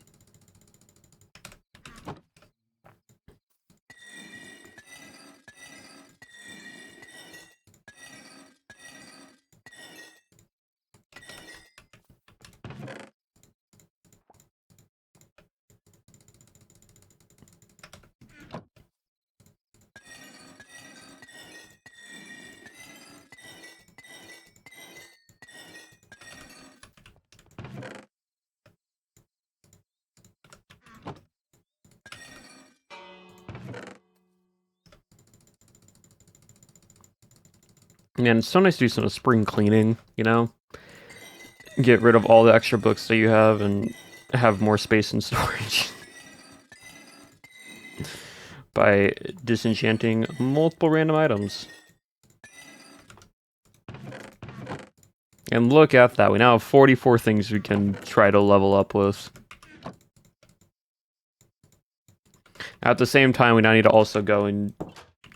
Speaker 1: Man, it's so nice to do some spring cleaning, you know? Get rid of all the extra books that you have and have more space in storage. By disenchanting multiple random items. And look at that, we now have 44 things we can try to level up with. At the same time, we now need to also go and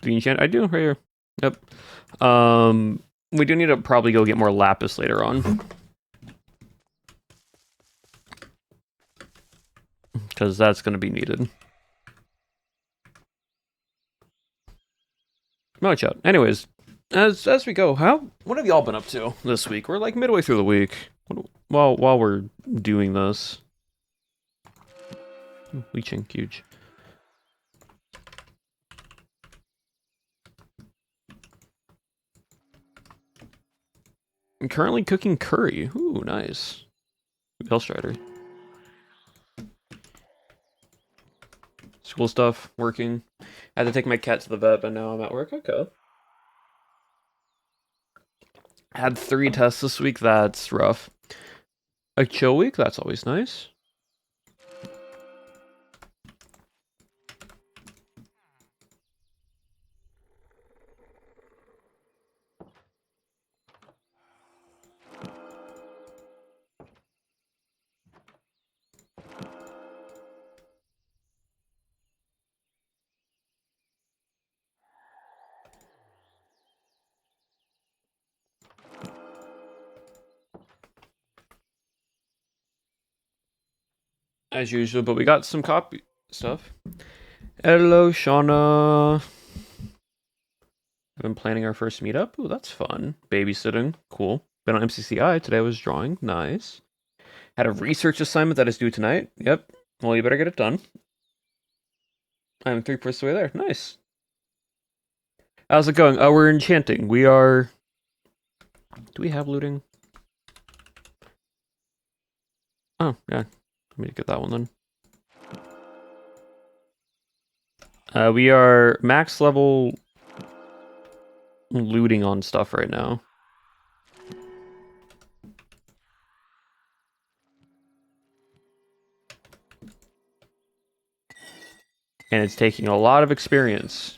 Speaker 1: de-enchant. I do, right here. Yep. We do need to probably go get more lapis later on. Because that's going to be needed. Watch out. Anyways, as we go, what have y'all been up to this week? We're like midway through the week. While we're doing this. Leeching, huge. I'm currently cooking curry. Ooh, nice. Hellstrider. School stuff, working. I had to take my cat to the vet, but now I'm at work. Okay. Had 3 tests this week. That's rough. A chill week. That's always nice. as usual, but we got some copy stuff. Hello, Shauna. I've been planning our first meetup. Ooh, that's fun. Babysitting, cool. Been on MCCI. Today I was drawing. Nice. Had a research assignment that is due tonight. Yep. Well, you better get it done. I'm 3 points away there. Nice. How's it going? Oh, we're enchanting. We are... Do we have looting? Oh, yeah. Let me get that one then. We are max level looting on stuff right now. And it's taking a lot of experience.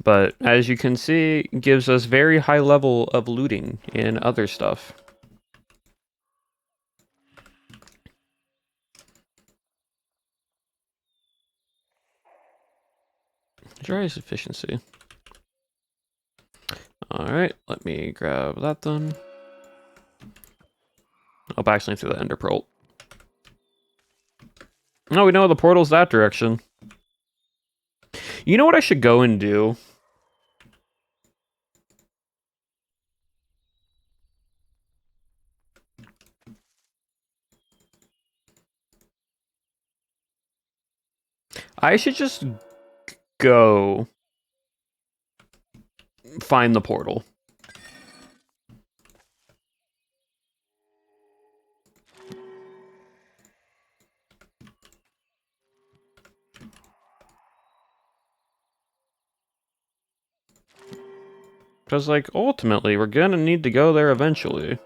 Speaker 1: But as you can see, it gives us very high level of looting in other stuff. Dry's efficiency. Alright, let me grab that then. Oh, backslink through the ender pearl. No, we know the portal's that direction. You know what I should go and do? I should just go find the portal. Because, like, ultimately, we're gonna need to go there eventually.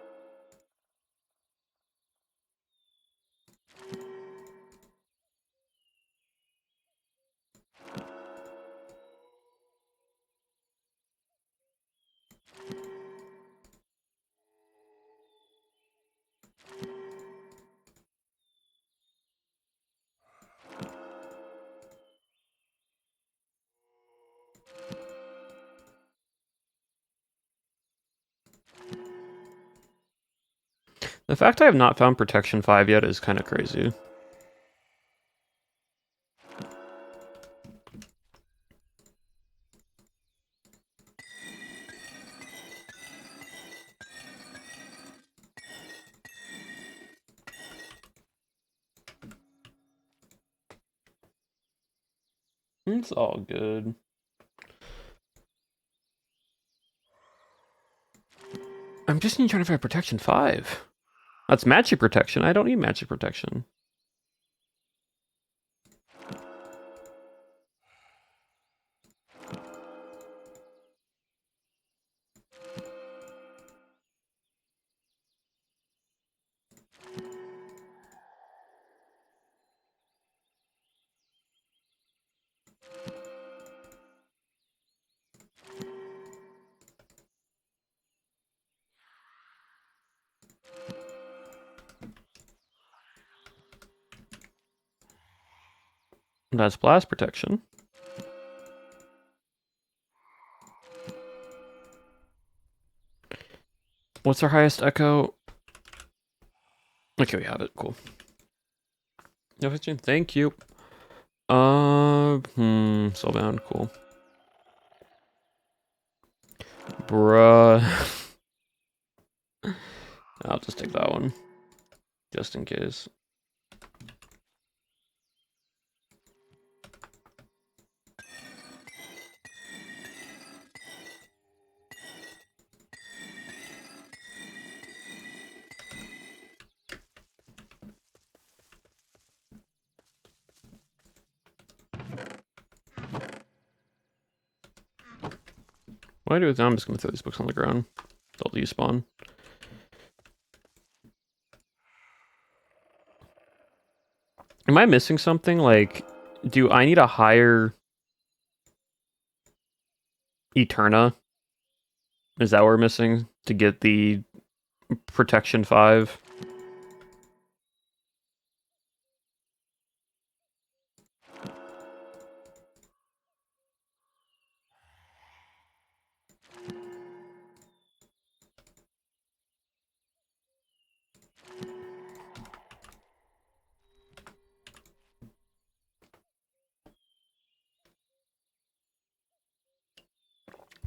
Speaker 1: The fact I have not found Protection 5 yet is kind of crazy. It's all good. I'm just trying to find Protection 5. That's magic protection. I don't need magic protection. That's blast protection. What's our highest echo? Okay, we have it. Cool. No, 15. Thank you. Soulbound. Cool. Bruh. I'll just take that one. Just in case. What do I do with them? I'm just gonna throw these books on the ground. They'll despawn. Am I missing something? Like, do I need a higher Eterna? Is that what we're missing to get the Protection 5?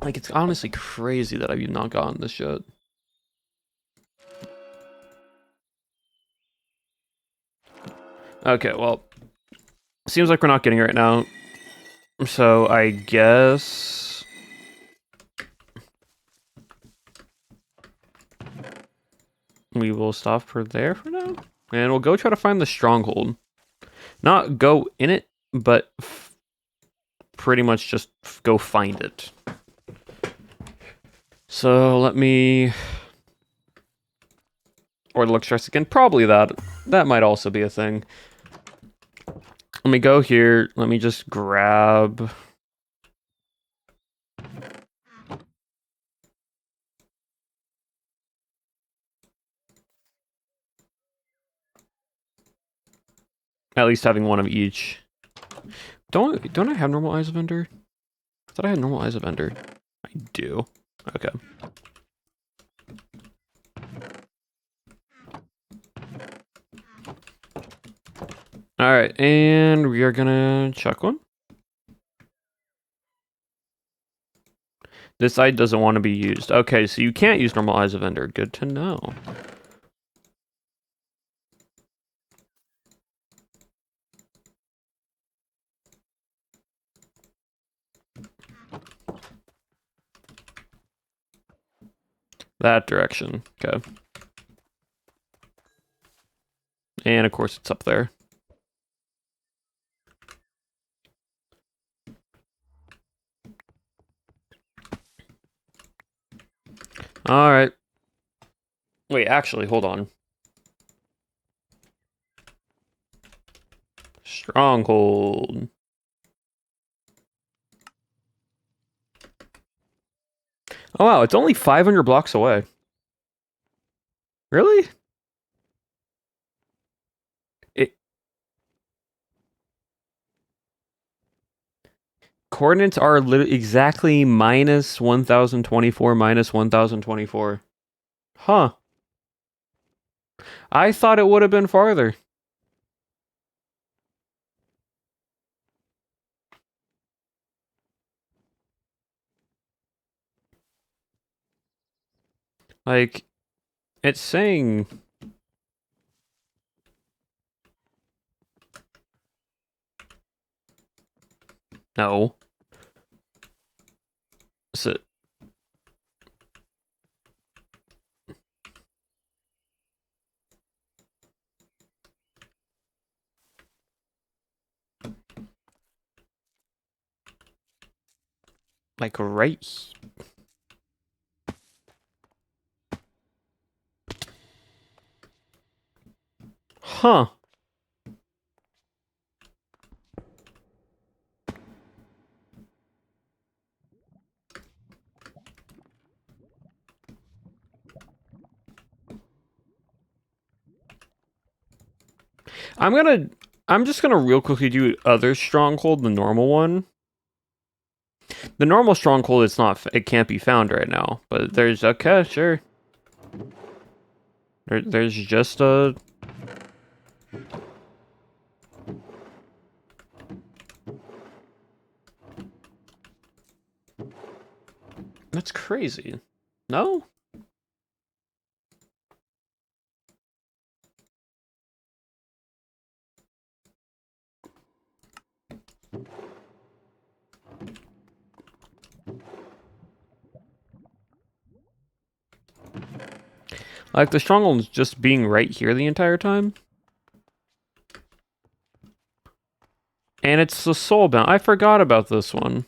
Speaker 1: Like, it's honestly crazy that I've not gotten this shit. Okay, well, seems like we're not getting it right now. So I guess we will stop for there for now, and we'll go try to find the stronghold. Not go in it, but pretty much just go find it. So let me, or the look stress again. Probably that. That might also be a thing. Let me go here. Let me just grab. At least having one of each. Don't I have normal eyes of Ender? I thought I had normal eyes of Ender. I do. Okay. Alright, and we are gonna check one. This eye doesn't want to be used. Okay, so you can't use normal eyes of Ender. Good to know. That direction. Okay. And of course it's up there. Alright. Wait, actually, hold on. Stronghold. Oh wow, it's only 500 blocks away. Really? It coordinates are exactly minus 1024 minus 1024. Huh. I thought it would have been farther. Like, it's saying... No. So, like, right... Huh. I'm just gonna real quickly do other stronghold, the normal one. The normal stronghold, it can't be found right now. But there's, okay, sure. There's just a... That's crazy. No? Like, the stronghold's just being right here the entire time? And it's the soulbound. I forgot about this one.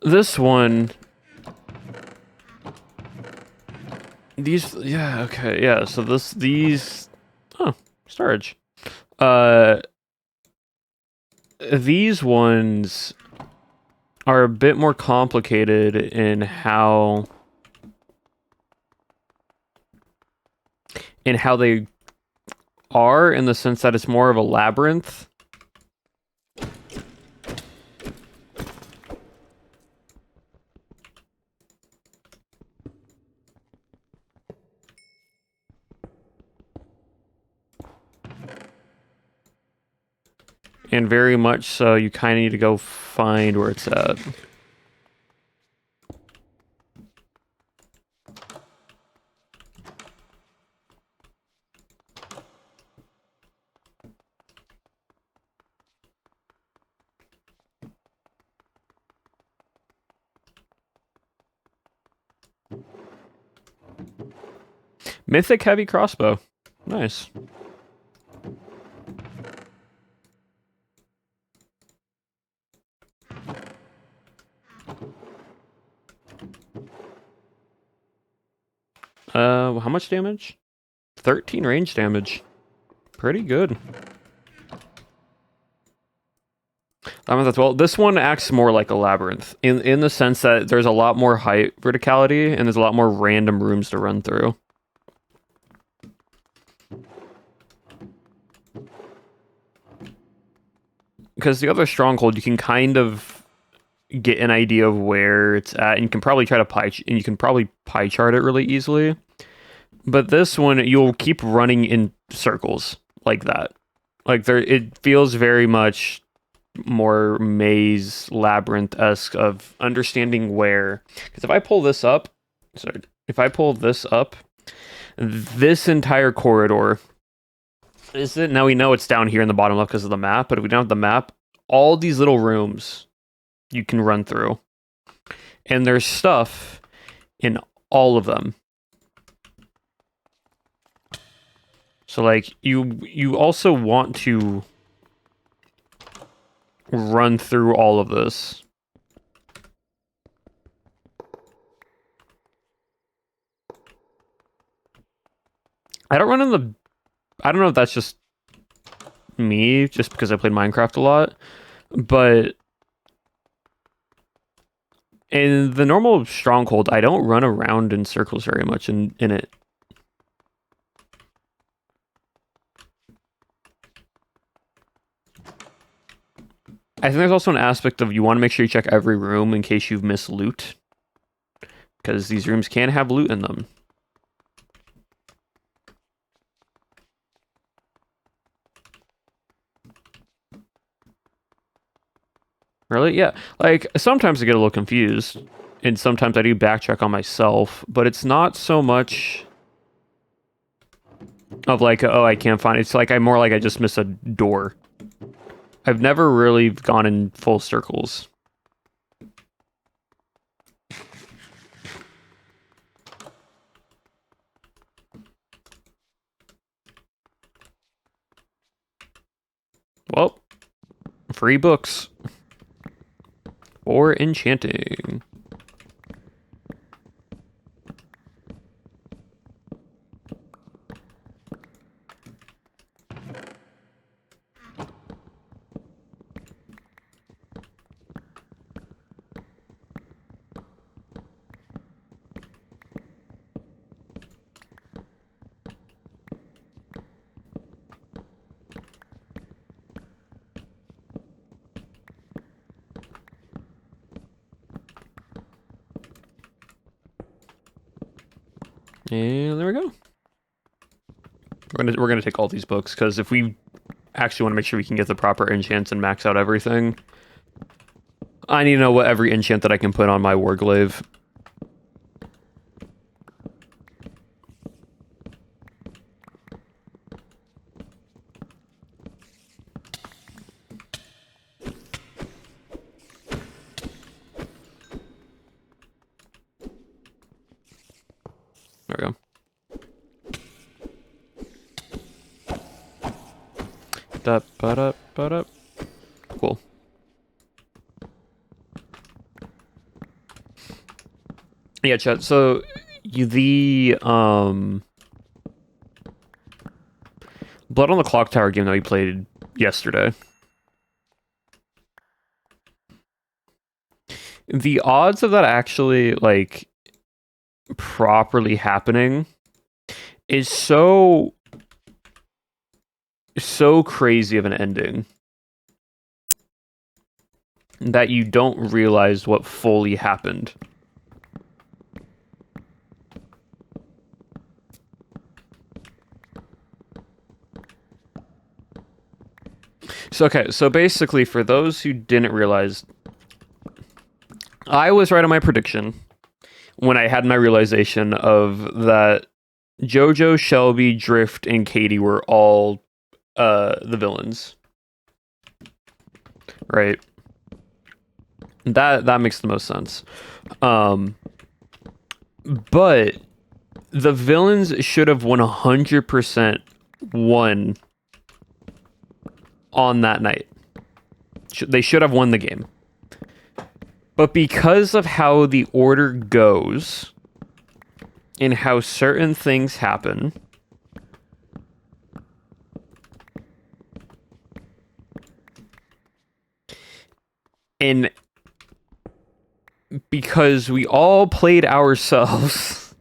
Speaker 1: This one... Yeah, okay, yeah, so these... Oh, storage. These ones are a bit more complicated in how they are, in the sense that it's more of a labyrinth. And very much so, you kind of need to go find where it's at. Mythic heavy crossbow. Nice. How much damage? 13 range damage. Pretty good. Well, this one acts more like a labyrinth in the sense that there's a lot more height verticality and there's a lot more random rooms to run through. Because the other stronghold, you can kind of get an idea of where it's at, and you can probably pie chart it really easily. But this one, you'll keep running in circles like that. Like it feels very much more maze labyrinth-esque of understanding where. Because if I pull this up, this entire corridor is it. Now we know it's down here in the bottom left because of the map. But if we don't have the map, all these little rooms you can run through, and there's stuff in all of them. So like you also want to run through all of this. I don't know if that's just me, just because I played Minecraft a lot, but in the normal stronghold, I don't run around in circles very much in it. I think there's also an aspect of you want to make sure you check every room in case you've missed loot. Because these rooms can have loot in them. Really? Yeah. Like, sometimes I get a little confused. And sometimes I do backtrack on myself. But it's not so much of like, oh, I can't find it. It's like I just missed a door. I've never really gone in full circles. Well, free books. Or enchanting. And there we go. We're gonna take all these books because if we actually want to make sure we can get the proper enchants and max out everything, I need to know what every enchant that I can put on my warglaive. There we go. Cool. Yeah, chat. So the Blood on the Clock Tower game that we played yesterday. The odds of that actually like properly happening is so crazy of an ending that you don't realize what fully happened. So basically, for those who didn't realize, I was right on my prediction when I had my realization of that JoJo, Shelby, Drift, and Katie were all the villains. Right. That makes the most sense. But the villains should have 100% won on that night. They should have won the game. But because of how the order goes and how certain things happen, and because we all played ourselves,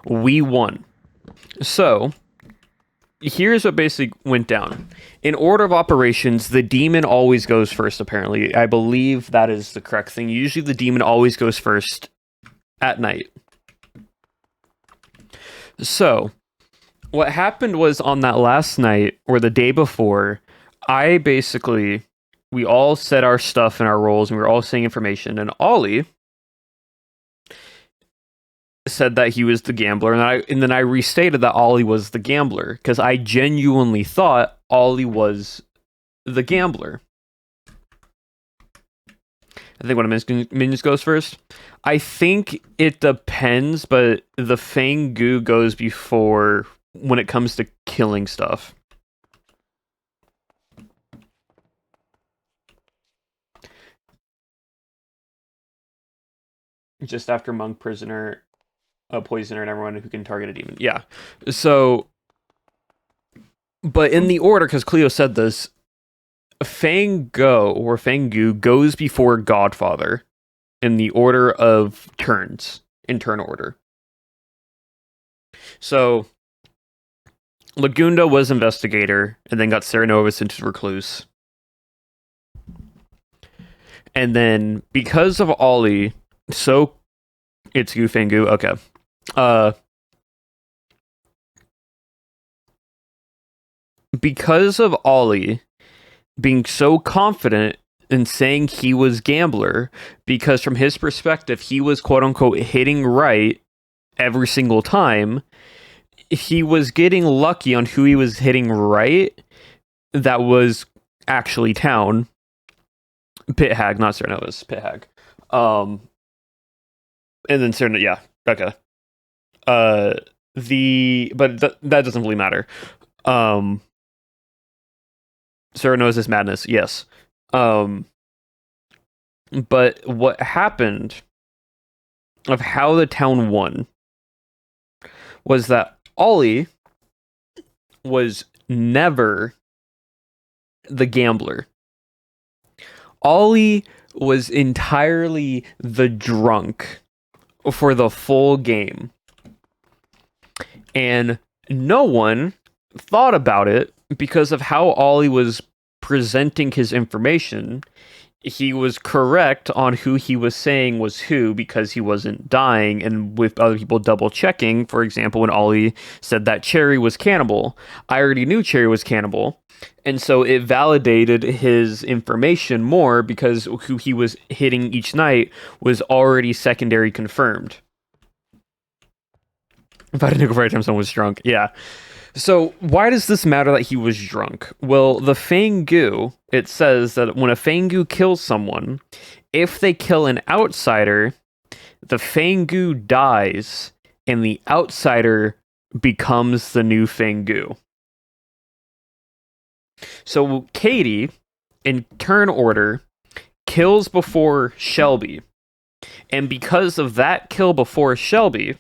Speaker 1: we won. So, here's what basically went down. In order of operations, the demon always goes first, apparently. I believe that is the correct thing. Usually the demon always goes first at night. So, what happened was on that last night, or the day before, we all said our stuff and our roles, and we were all saying information, and Ollie said that he was the gambler, and then I restated that Ollie was the gambler, because I genuinely thought Ollie was the gambler. I think one of minions goes first. I think it depends, but the Fang Goo goes before when it comes to killing stuff. Just after Monk, Prisoner, a Poisoner, and everyone who can target a demon. Yeah. So, but in the order, because Cleo said this, Fang Goo goes before Godfather in the order of turns, in turn order. So, Lagunda was Investigator, and then got Serenovus into Recluse. And then, because of Ollie, so it's Goo Fang Goo, okay. Because of Ollie being so confident in saying he was gambler, because from his perspective, he was quote unquote hitting right every single time, he was getting lucky on who he was hitting right. That was actually Town. Pit Hag, not Serenovus, Pit Hag. And then Serenovus, yeah, okay. But that doesn't really matter. Serenovus is madness, yes. But what happened of how the Town won was that Ollie was never the gambler. Ollie was entirely the drunk for the full game. And no one thought about it because of how Ollie was presenting his information. He was correct on who he was saying was who because he wasn't dying, and with other people double checking. For example, when Ollie said that Cherry was cannibal, I already knew Cherry was cannibal, and so it validated his information more because who he was hitting each night was already secondary confirmed. If I didn't go every time someone was drunk, yeah. So, why does this matter that he was drunk? Well, the Fang Goo, it says that when a Fang Goo kills someone, if they kill an outsider, the Fang Goo dies, and the outsider becomes the new Fang Goo. So, Katie, in turn order, kills before Shelby. And because of that kill before Shelby,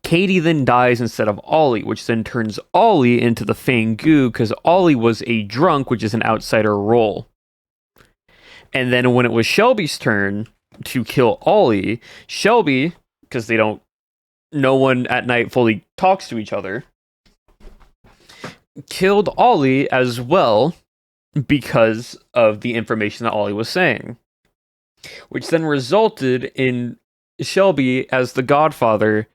Speaker 1: Katie then dies instead of Ollie, which then turns Ollie into the Fang Goo because Ollie was a drunk, which is an outsider role. And then when it was Shelby's turn to kill Ollie, Shelby, because no one at night fully talks to each other, killed Ollie as well because of the information that Ollie was saying. Which then resulted in Shelby as the Godfather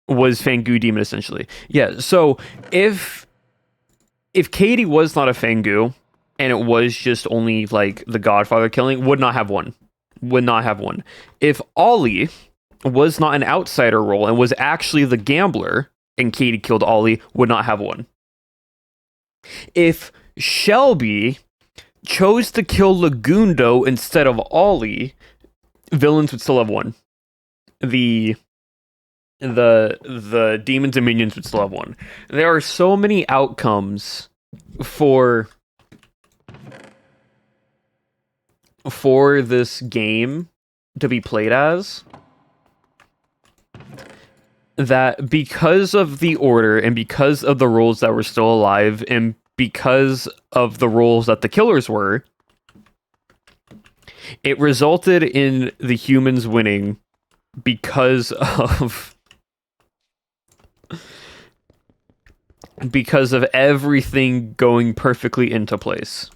Speaker 1: was Fangu demon essentially. Yeah, so if Katie was not a Fangu and it was just only like the Godfather killing, would not have won. Would not have won. If Ollie was not an outsider role and was actually the gambler and Katie killed Ollie, would not have won. If Shelby chose to kill Lagundo instead of Ollie, villains would still have won. The demons and minions would still have won. There are so many outcomes for this game to be played as that, because of the order and because of the rules that were still alive and because of the rules that the killers were, it resulted in the humans winning because of everything going perfectly into place.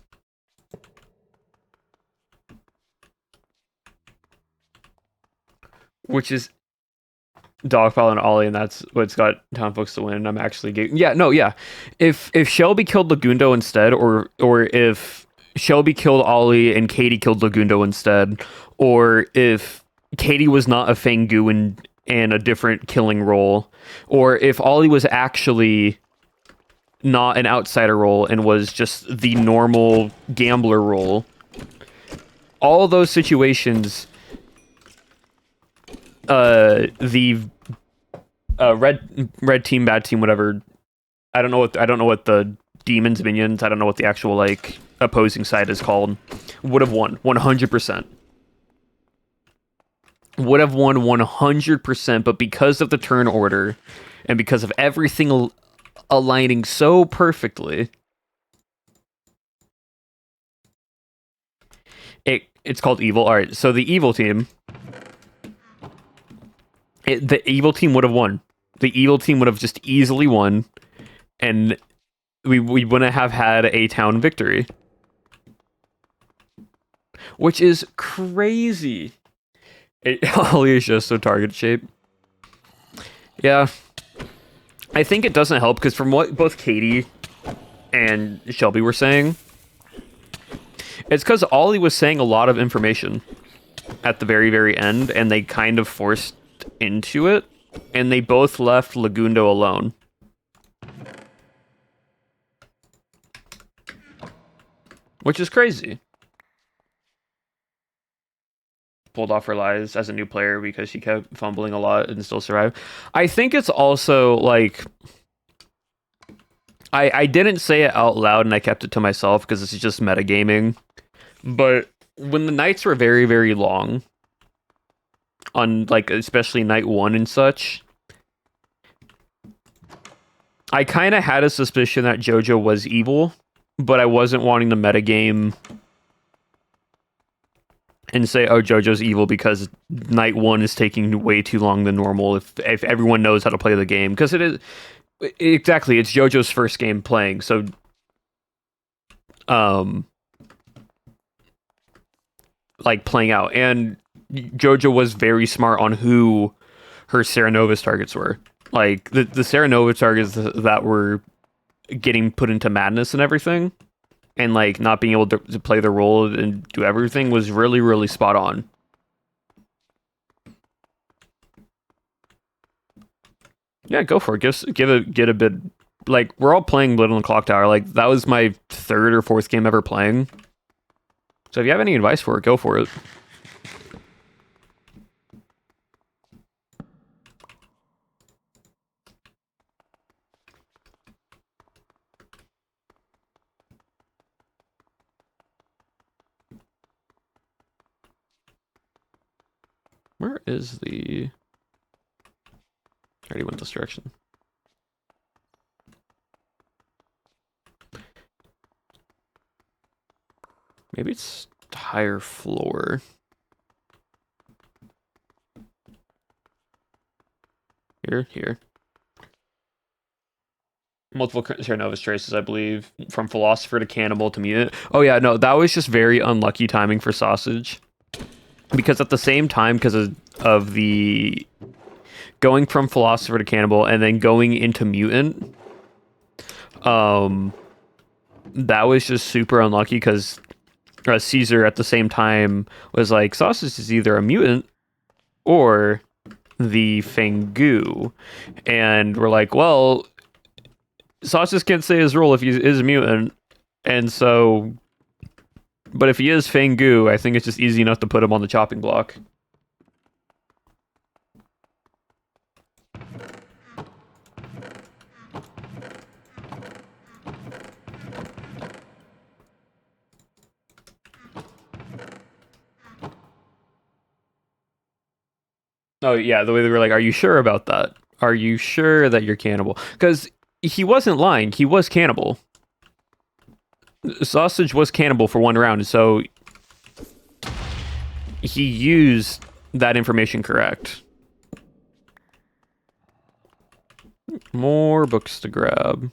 Speaker 1: Which is Dogpile and Ollie, and that's what's got Town Folks to win. I'm actually If Shelby killed Lagundo instead, or if Shelby killed Ollie and Katie killed Lagundo instead, or if Katie was not a Fangu and a different killing role, or if Ollie was actually not an outsider role and was just the normal gambler role, all of those situations, the red team, bad team, whatever. I don't know what the demons, minions, I don't know what the actual like opposing side is called, would have won 100%. Would have won 100%, but because of the turn order and because of everything aligning so perfectly, it's called evil. All right, so the evil team. The evil team would have won. The evil team would have just easily won, and we wouldn't have had a town victory. Which is crazy. Ollie is just so target shape. Yeah. I think it doesn't help, because from what both Katie and Shelby were saying, it's because Ollie was saying a lot of information at the very, very end, and they kind of forced into it, and they both left Lagundo alone. Which is crazy. Pulled off her lies as a new player because she kept fumbling a lot and still survived. I think it's also like, I didn't say it out loud and I kept it to myself because this is just metagaming, but when the nights were very, very long, on like especially night 1 and such, I kind of had a suspicion that JoJo was evil, but I wasn't wanting to metagame and say, oh, JoJo's evil because night 1 is taking way too long than normal if everyone knows how to play the game, because it is exactly, it's JoJo's first game playing, so like playing out, and JoJo was very smart on who her Serenova's targets were. Like, the Serenova targets that were getting put into madness and everything, and, like, not being able to play the role and do everything was really, really spot on. Yeah, go for it. Get a bit... Like, we're all playing Little in the Clock Tower. Like, that was my 3rd or 4th game ever playing. So if you have any advice for it, go for it. Where is the... I already went this direction. Maybe it's higher floor. Here. Multiple Serenova's traces, I believe. From Philosopher to Cannibal to Mutant. Oh yeah, no, that was just very unlucky timing for Sausage. Because at the same time, because of the going from philosopher to cannibal and then going into mutant, that was just super unlucky because Caesar at the same time was like, Sausage is either a mutant or the Fengu. And we're like, well, Sausage can't say his role if he is a mutant. And so, but if he is Fengu, I think it's just easy enough to put him on the chopping block. Oh yeah, the way they were like, "Are you sure about that? Are you sure that you're cannibal?" Because he wasn't lying; he was cannibal. Sausage was cannibal for one round, so he used that information correct. More books to grab.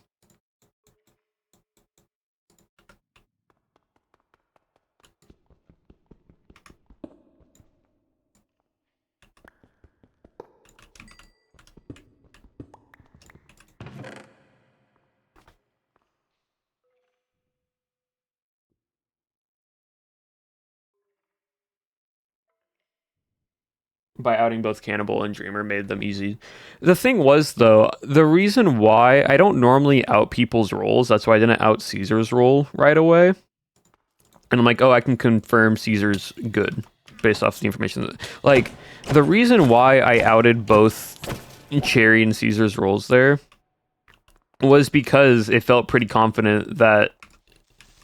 Speaker 1: By outing both Cannibal and Dreamer made them easy. The thing was, though, the reason why I don't normally out people's roles, that's why I didn't out Caesar's role right away. And I'm like, oh, I can confirm Caesar's good based off the information. Like, the reason why I outed both Cherry and Caesar's roles there was because it felt pretty confident that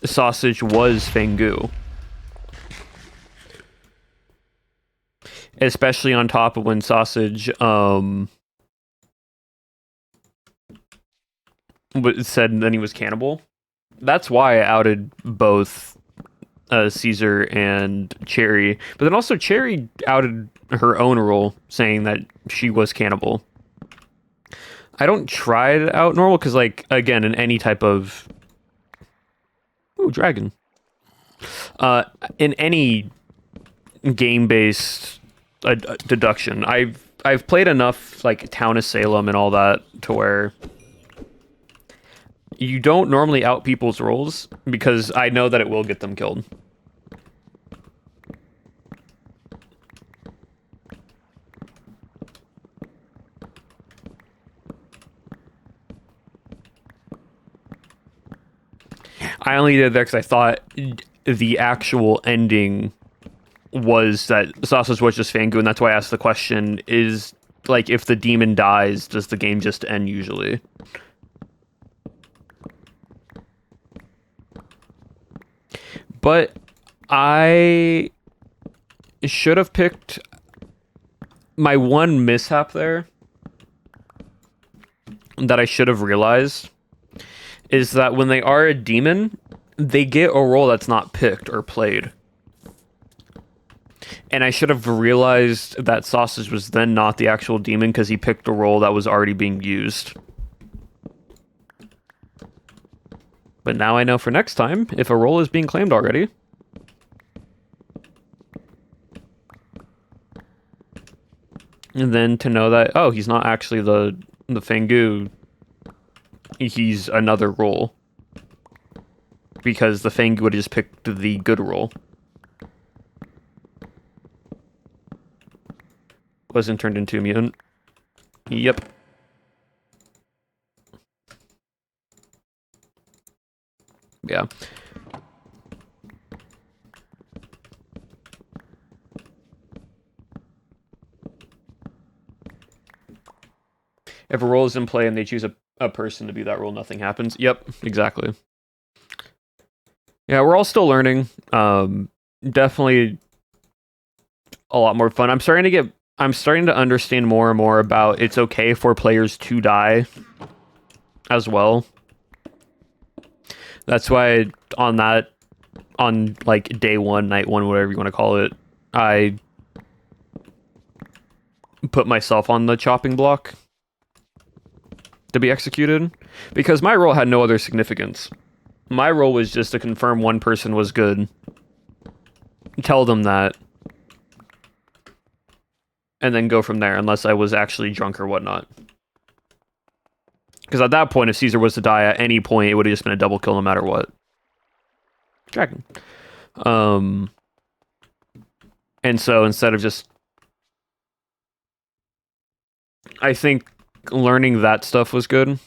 Speaker 1: Sausage was Fengu. Especially on top of when Sausage said then he was cannibal. That's why I outed both Caesar and Cherry. But then also Cherry outed her own role, saying that she was cannibal. I don't try to out normal because, like, again, in any type of... Ooh, dragon. In any game-based deduction, I've played enough, like, Town of Salem and all that to where you don't normally out people's roles because I know that it will get them killed. I only did that because I thought the actual ending was that Sausage was just Fangu, and that's why I asked the question, is, like, if the demon dies, does the game just end usually? But I should have picked my one mishap there that I should have realized is that when they are a demon, they get a role that's not picked or played. And I should have realized that Sausage was then not the actual demon because he picked a role that was already being used. But now I know for next time, if a role is being claimed already. And then to know that, oh, he's not actually the Fengu. He's another role. Because the Fengu would have just picked the good role. Wasn't turned into a mutant. Yep. Yeah. If a role is in play and they choose a person to be that role, nothing happens. Yep, exactly. Yeah, we're all still learning. Definitely a lot more fun. I'm starting to understand more and more about it's okay for players to die as well. That's why on like day one, night one, whatever you want to call it, I put myself on the chopping block to be executed because my role had no other significance. My role was just to confirm one person was good, tell them that, and then go from there, unless I was actually drunk or whatnot. Because at that point, if Caesar was to die at any point, it would have just been a double kill no matter what. Dragon. And so instead of just... I think learning that stuff was good.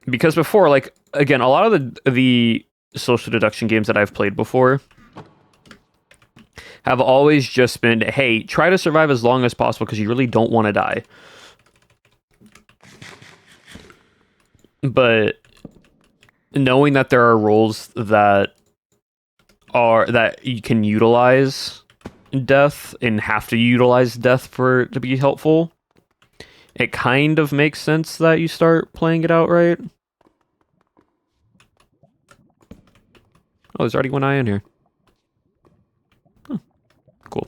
Speaker 1: Because before, like, again, a lot of the social deduction games that I've played before have always just been, hey, try to survive as long as possible because you really don't want to die. But knowing that there are roles that you can utilize death and have to utilize death for it to be helpful, it kind of makes sense that you start playing it out right. Oh, there's already one eye in here. Huh. Cool.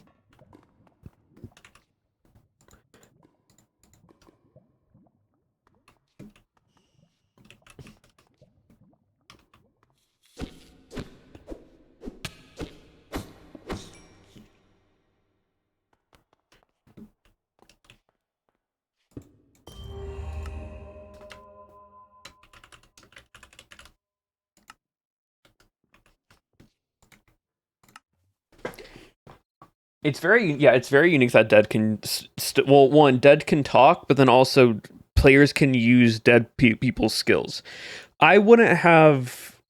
Speaker 1: It's very unique that dead can dead can talk, but then also players can use dead people's skills. I wouldn't have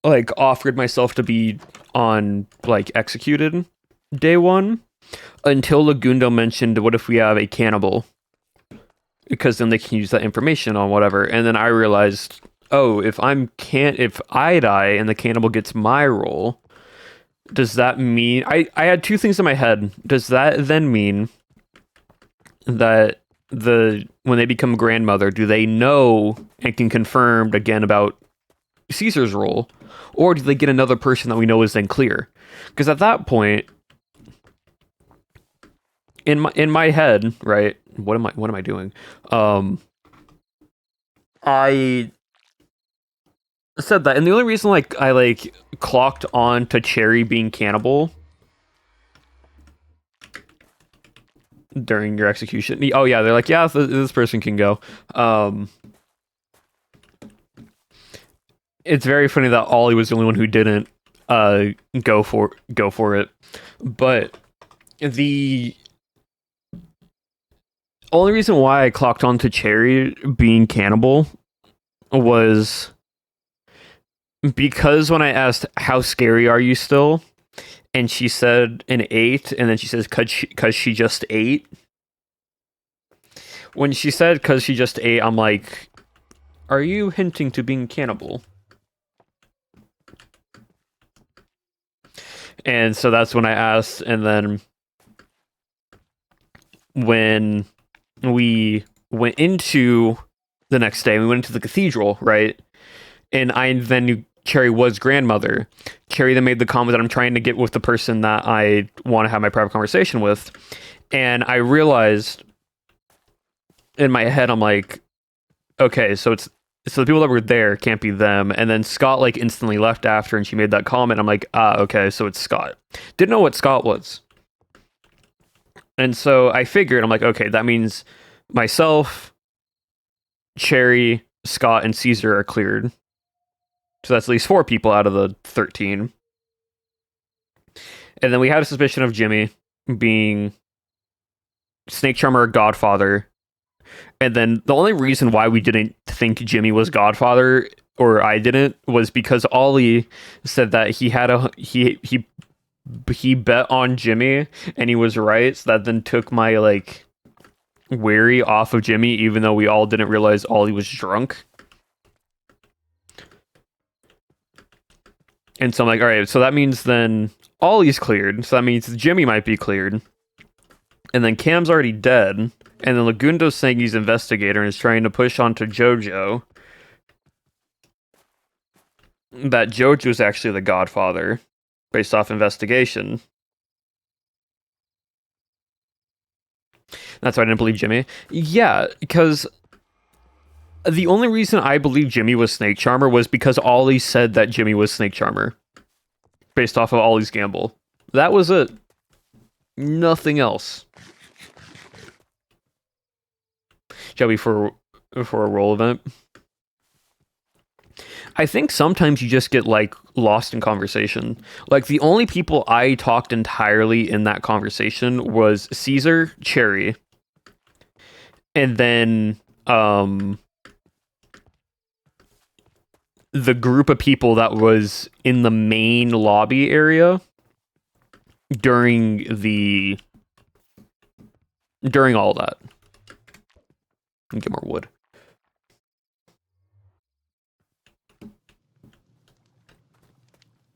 Speaker 1: like offered myself to be on like executed day one until Lagundo mentioned, what if we have a cannibal? Because then they can use that information on whatever. And then I realized, oh, if I die and the cannibal gets my role, does that mean... I had two things in my head. Does that then mean that when they become grandmother, do they know and can confirm again about Caesar's role? Or do they get another person that we know is then clear? Because at that point, in my head, right? What am I doing? I said that, and the only reason I clocked on to Cherry being cannibal during your execution. Oh yeah, they're like, yeah, this person can go. It's very funny that Ollie was the only one who didn't go for it, but the only reason why I clocked on to Cherry being cannibal was because when I asked, how scary are you still? And she said an 8, and then she says, cause she just ate. When she said, cause she just ate, I'm like, are you hinting to being cannibal? And so that's when I asked, and then when we went into the next day, we went into the cathedral, right? And I then knew Cherry was grandmother. Cherry then made the comment that I'm trying to get with the person that I want to have my private conversation with. And I realized in my head, I'm like, okay, so the people that were there can't be them. And then Scott like instantly left after, and she made that comment. I'm like, okay, so it's Scott. Didn't know what Scott was. And so I figured, I'm like, okay, that means myself, Cherry, Scott, and Caesar are cleared. So that's at least 4 people out of the 13. And then we had a suspicion of Jimmy being Snake Charmer or Godfather. And then the only reason why we didn't think Jimmy was Godfather, or I didn't, was because Ollie said that he bet on Jimmy and he was right. So that then took my like worry off of Jimmy, even though we all didn't realize Ollie was drunk. And so I'm like, all right, so that means then Ollie's cleared. So that means Jimmy might be cleared. And then Cam's already dead. And then Lagundo's saying he's investigator and is trying to push onto Jojo that Jojo's actually the Godfather based off investigation. That's why I didn't believe Jimmy. Yeah, because the only reason I believe Jimmy was Snake Charmer was because Ollie said that Jimmy was Snake Charmer based off of Ollie's gamble. That was it. Nothing else. Shall we for a roll event? I think sometimes you just get like lost in conversation. Like the only people I talked entirely in that conversation was Caesar, Cherry, and then the group of people that was in the main lobby area during the during all that. Get more wood.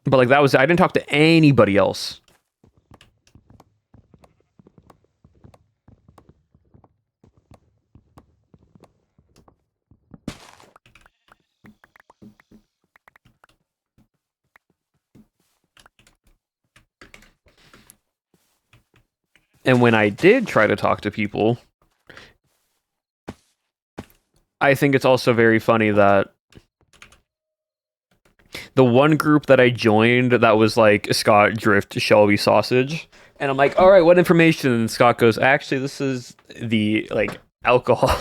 Speaker 1: But like that was I didn't talk to anybody else. And when I did try to talk to people, I think it's also very funny that the one group that I joined that was like Scott Drift Shelby Sausage, and I'm like, all right, what information? And Scott goes, actually, this is the like alcohol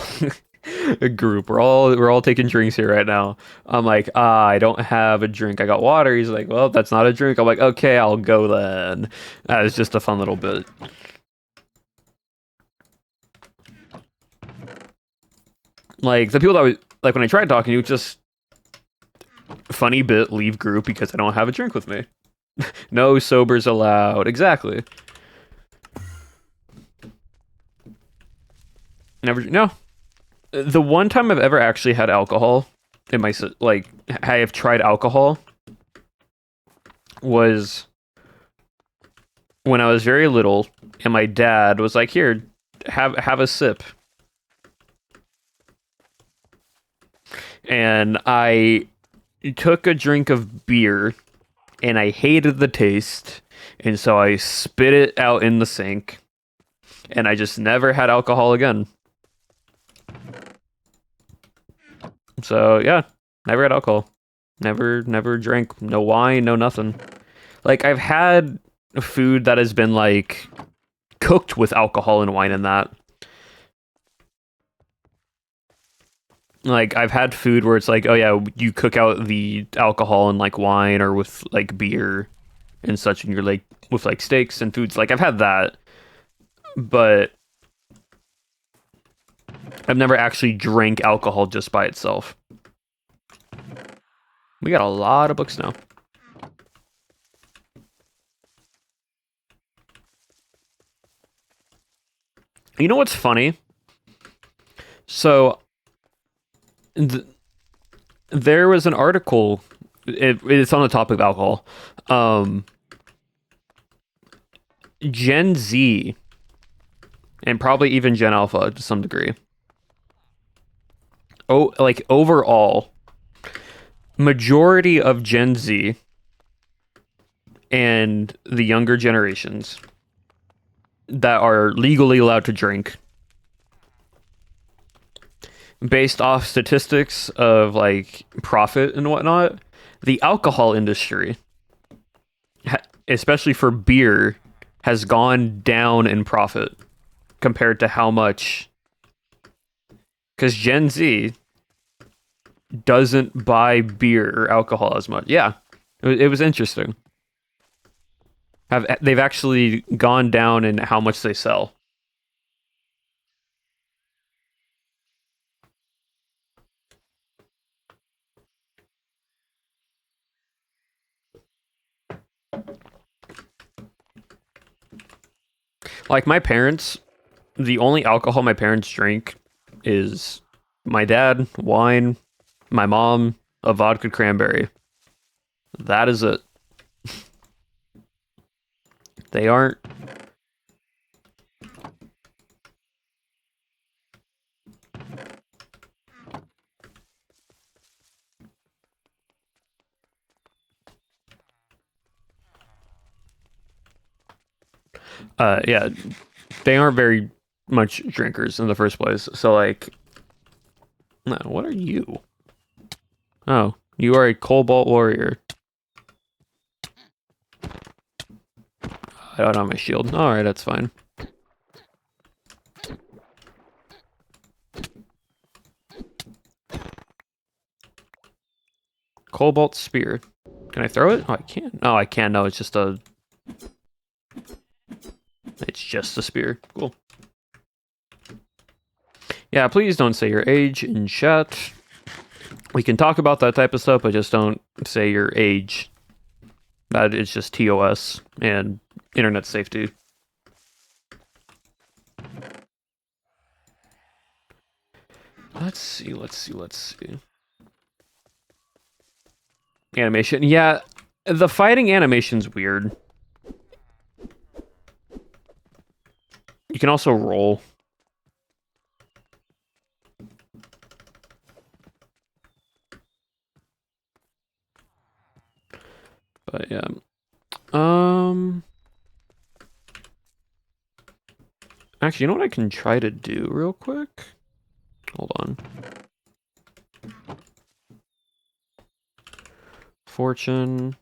Speaker 1: group. We're all taking drinks here right now. I'm like, I don't have a drink. I got water. He's like, well, that's not a drink. I'm like, okay, I'll go then. That was just a fun little bit. Like the people that was like when I tried talking to you, just funny bit, leave group because I don't have a drink with me. No sobers allowed. Exactly. Never. No. The one time I've ever actually had alcohol in my like I have tried alcohol was when I was very little, and my dad was like, "Here, have a sip." And I took a drink of beer and I hated the taste, and so I spit it out in the sink, and I just never had alcohol again. So yeah, never had alcohol. Never drank. No wine, no nothing. Like I've had food that has been like cooked with alcohol and wine in that. Like I've had food where it's like, oh yeah, you cook out the alcohol and like wine or with like beer and such, and you're like with like steaks and foods. Like I've had that, but I've never actually drank alcohol just by itself. We got a lot of books now. You know what's funny? So there was an article. It's on the topic of alcohol. Gen Z and probably even Gen Alpha to some degree. Oh, like overall, majority of Gen Z and the younger generations that are legally allowed to drink, based off statistics of like profit and whatnot, the alcohol industry, especially for beer, has gone down in profit compared to how much. Because Gen Z doesn't buy beer or alcohol as much. Yeah, it was interesting. They've actually gone down in how much they sell. Like my parents, the only alcohol my parents drink is my dad, wine, my mom, a vodka cranberry. That is it. They aren't. Yeah, they aren't very much drinkers in the first place. So like, no, what are you? Oh, you are a Cobalt Warrior. I don't have my shield. Alright, that's fine. Cobalt spear. Can I throw it? Oh, I can. Oh, I can. No, it's just a... It's just a spear. Cool. Yeah, please don't say your age in chat. We can talk about that type of stuff, but just don't say your age. That is just TOS and internet safety. Let's see. Animation. Yeah, the fighting animation's weird. You can also roll. But yeah. Actually, you know what I can try to do real quick? Hold on. Fortune.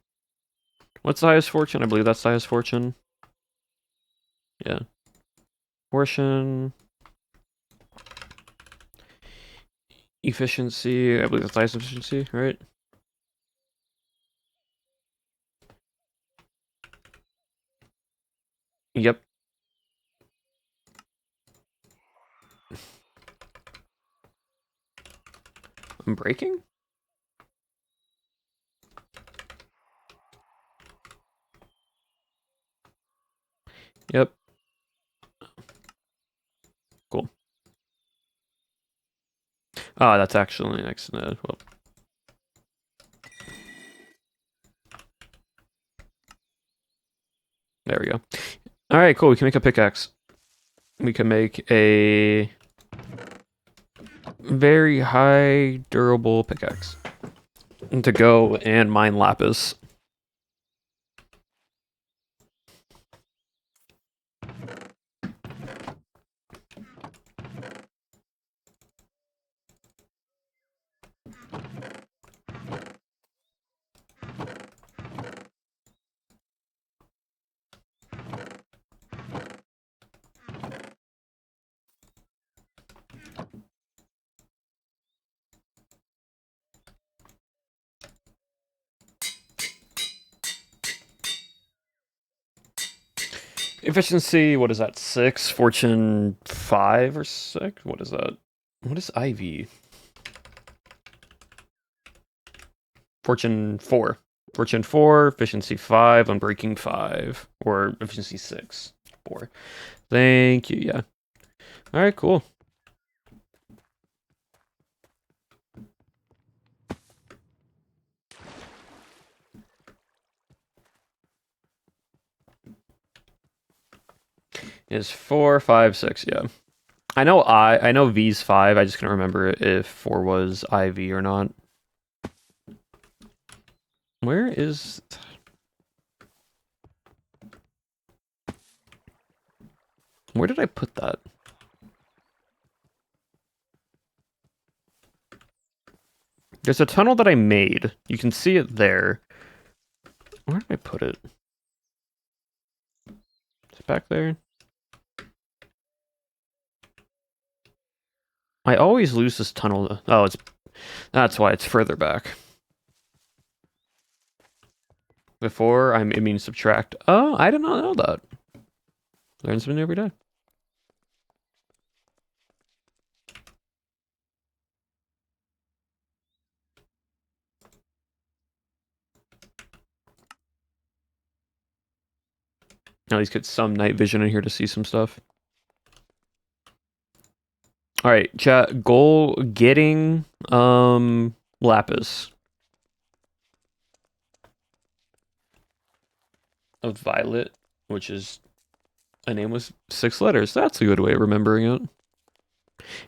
Speaker 1: What's the highest fortune? I believe that's the highest fortune. Yeah. Fortune. Efficiency. I believe that's the highest efficiency, right? Yep. I'm breaking? Yep. Cool. Ah, that's actually next. Well. There we go. All right, cool. We can make a pickaxe. We can make a very high durable pickaxe to go and mine lapis. Efficiency, what is that? 6? Fortune 5 or 6? What is that? What is IV? Fortune 4. Fortune 4, efficiency 5, unbreaking 5. Or efficiency 6. 4. Thank you, yeah. Alright, cool. Is 4, 5, 6, yeah. I know V's 5, I just couldn't remember if 4 was IV or not. Where is... Where did I put that? There's a tunnel that I made. You can see it there. Where did I put it? Is it back there? I always lose this tunnel. Oh, that's why it's further back. Before I mean subtract. Oh, I did not know that. Learn something new every day. At least get some night vision in here to see some stuff. All right, chat. Goal getting lapis of violet, which is a name with 6 letters. That's a good way of remembering it.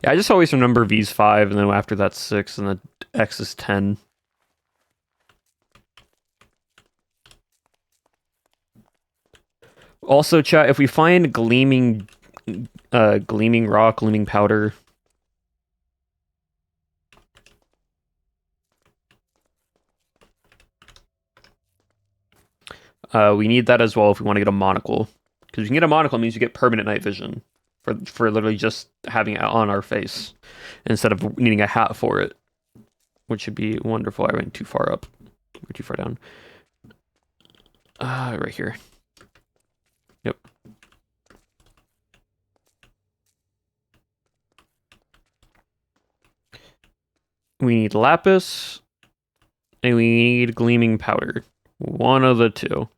Speaker 1: Yeah, I just always remember V's 5, and then after that's 6, and the X is 10. Also, chat, if we find gleaming rock, gleaming powder. We need that as well if we want to get a monocle. Because you can get a monocle means you get permanent night vision for literally just having it on our face instead of needing a hat for it, which should be wonderful. I went too far up, or too far down. Right here. Yep. We need lapis, and we need gleaming powder. One of the two.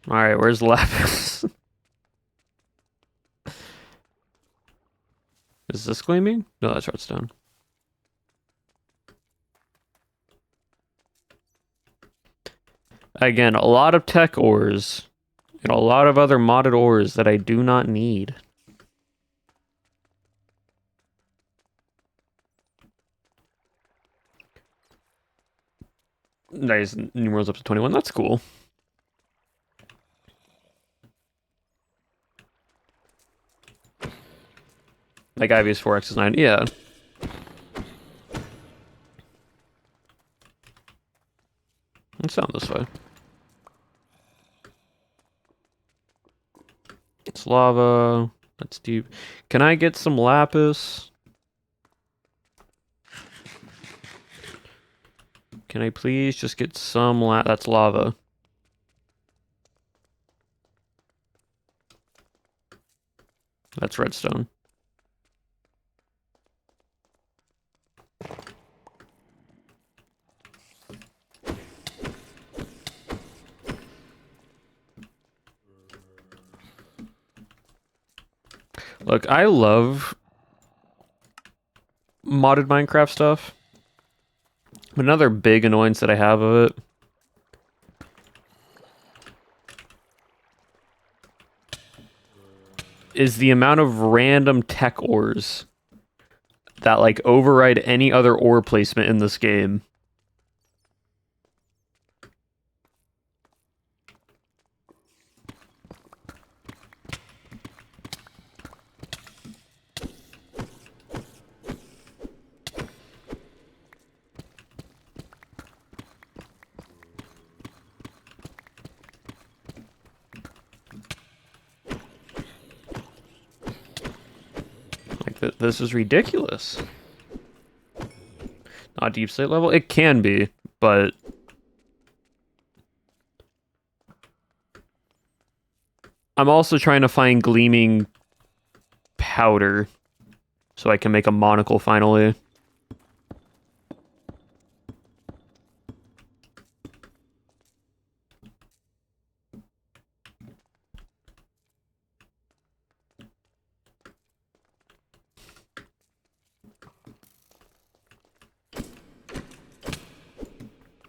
Speaker 1: Alright, where's the lapis? Is this gleaming? No, that's redstone. Again, a lot of tech ores and a lot of other modded ores that I do not need. Nice, numerals up to 21. That's cool. Like IV's 4x is 9. Yeah. Let's sound this way. It's lava. That's deep. Can I get some lapis? Can I please just get some that's lava. That's redstone. Look, I love modded Minecraft stuff. But another big annoyance that I have of it is the amount of random tech ores that like override any other ore placement in this game. Like this is ridiculous. Not deep slate level? It can be, but I'm also trying to find gleaming powder so I can make a monocle finally.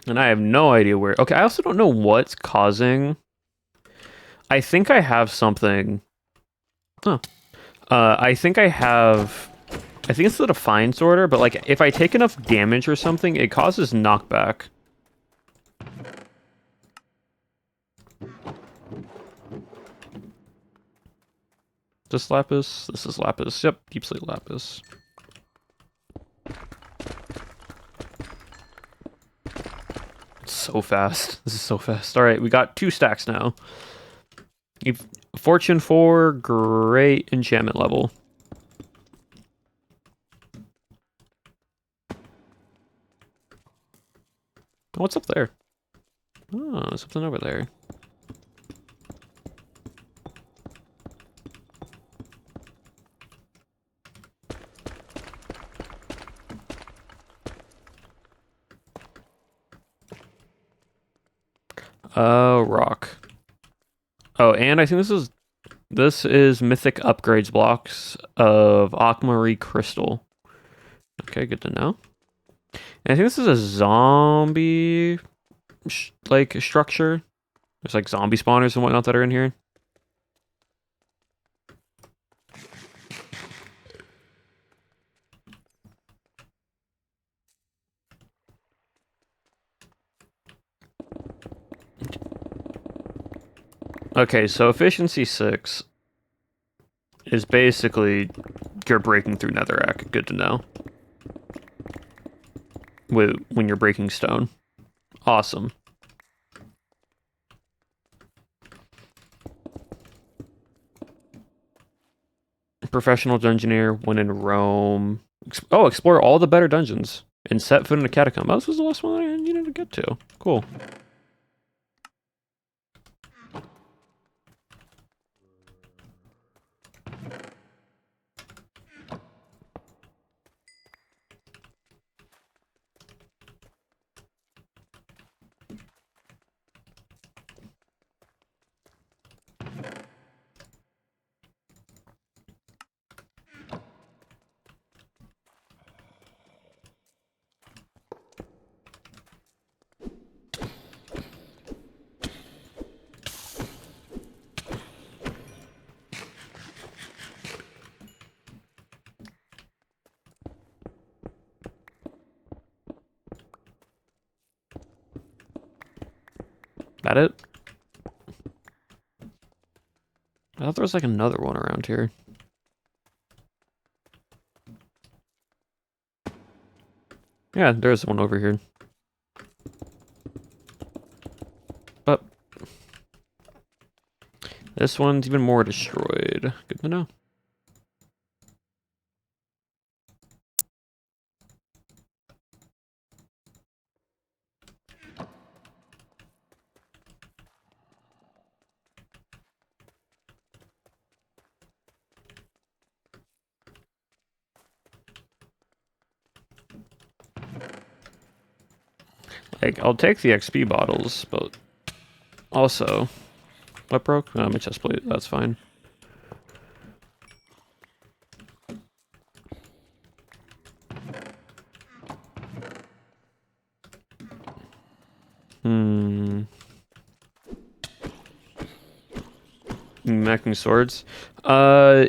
Speaker 1: And I have no idea where. Okay, I also don't know what's causing. I think I have something. Huh. I think I have. I think it's the Define Sorter, but like if I take enough damage or something, it causes knockback. This lapis? This is lapis. Yep, deep slate lapis. So fast. This is so fast. All right, we got 2 stacks now. Fortune 4, great enchantment level. What's up there? Oh, something over there. Rock. Oh, and I think this is mythic upgrades blocks of aquamarine crystal. Okay, good to know. And I think this is a zombie like structure. There's like zombie spawners and whatnot that are in here. Okay, so efficiency 6 is basically you're breaking through netherrack. Good to know. When you're breaking stone. Awesome. Professional dungeoneer when in Rome. Oh, explore all the better dungeons and set foot in a catacomb. Oh, this was the last one I needed to get to. Cool. That it? I thought there was like another one around here. Yeah, there's one over here. But this one's even more destroyed. Good to know. Like, I'll take the XP bottles, but also... What broke? Oh, my chest plate. That's fine. Maxing swords.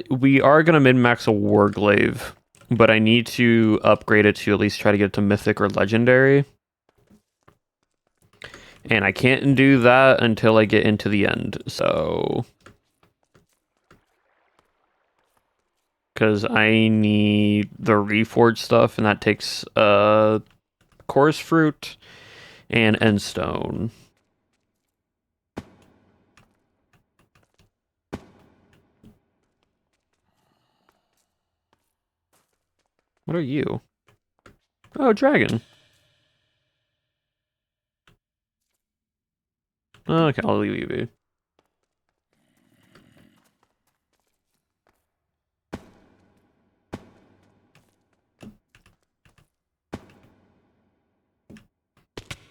Speaker 1: We are gonna min-max a Warglaive, but I need to upgrade it to at least try to get it to Mythic or Legendary. And I can't do that until I get into the end, so... Because I need the Reforged stuff, and that takes, Chorus Fruit and Endstone. What are you? Oh, dragon. Okay, I'll leave you be.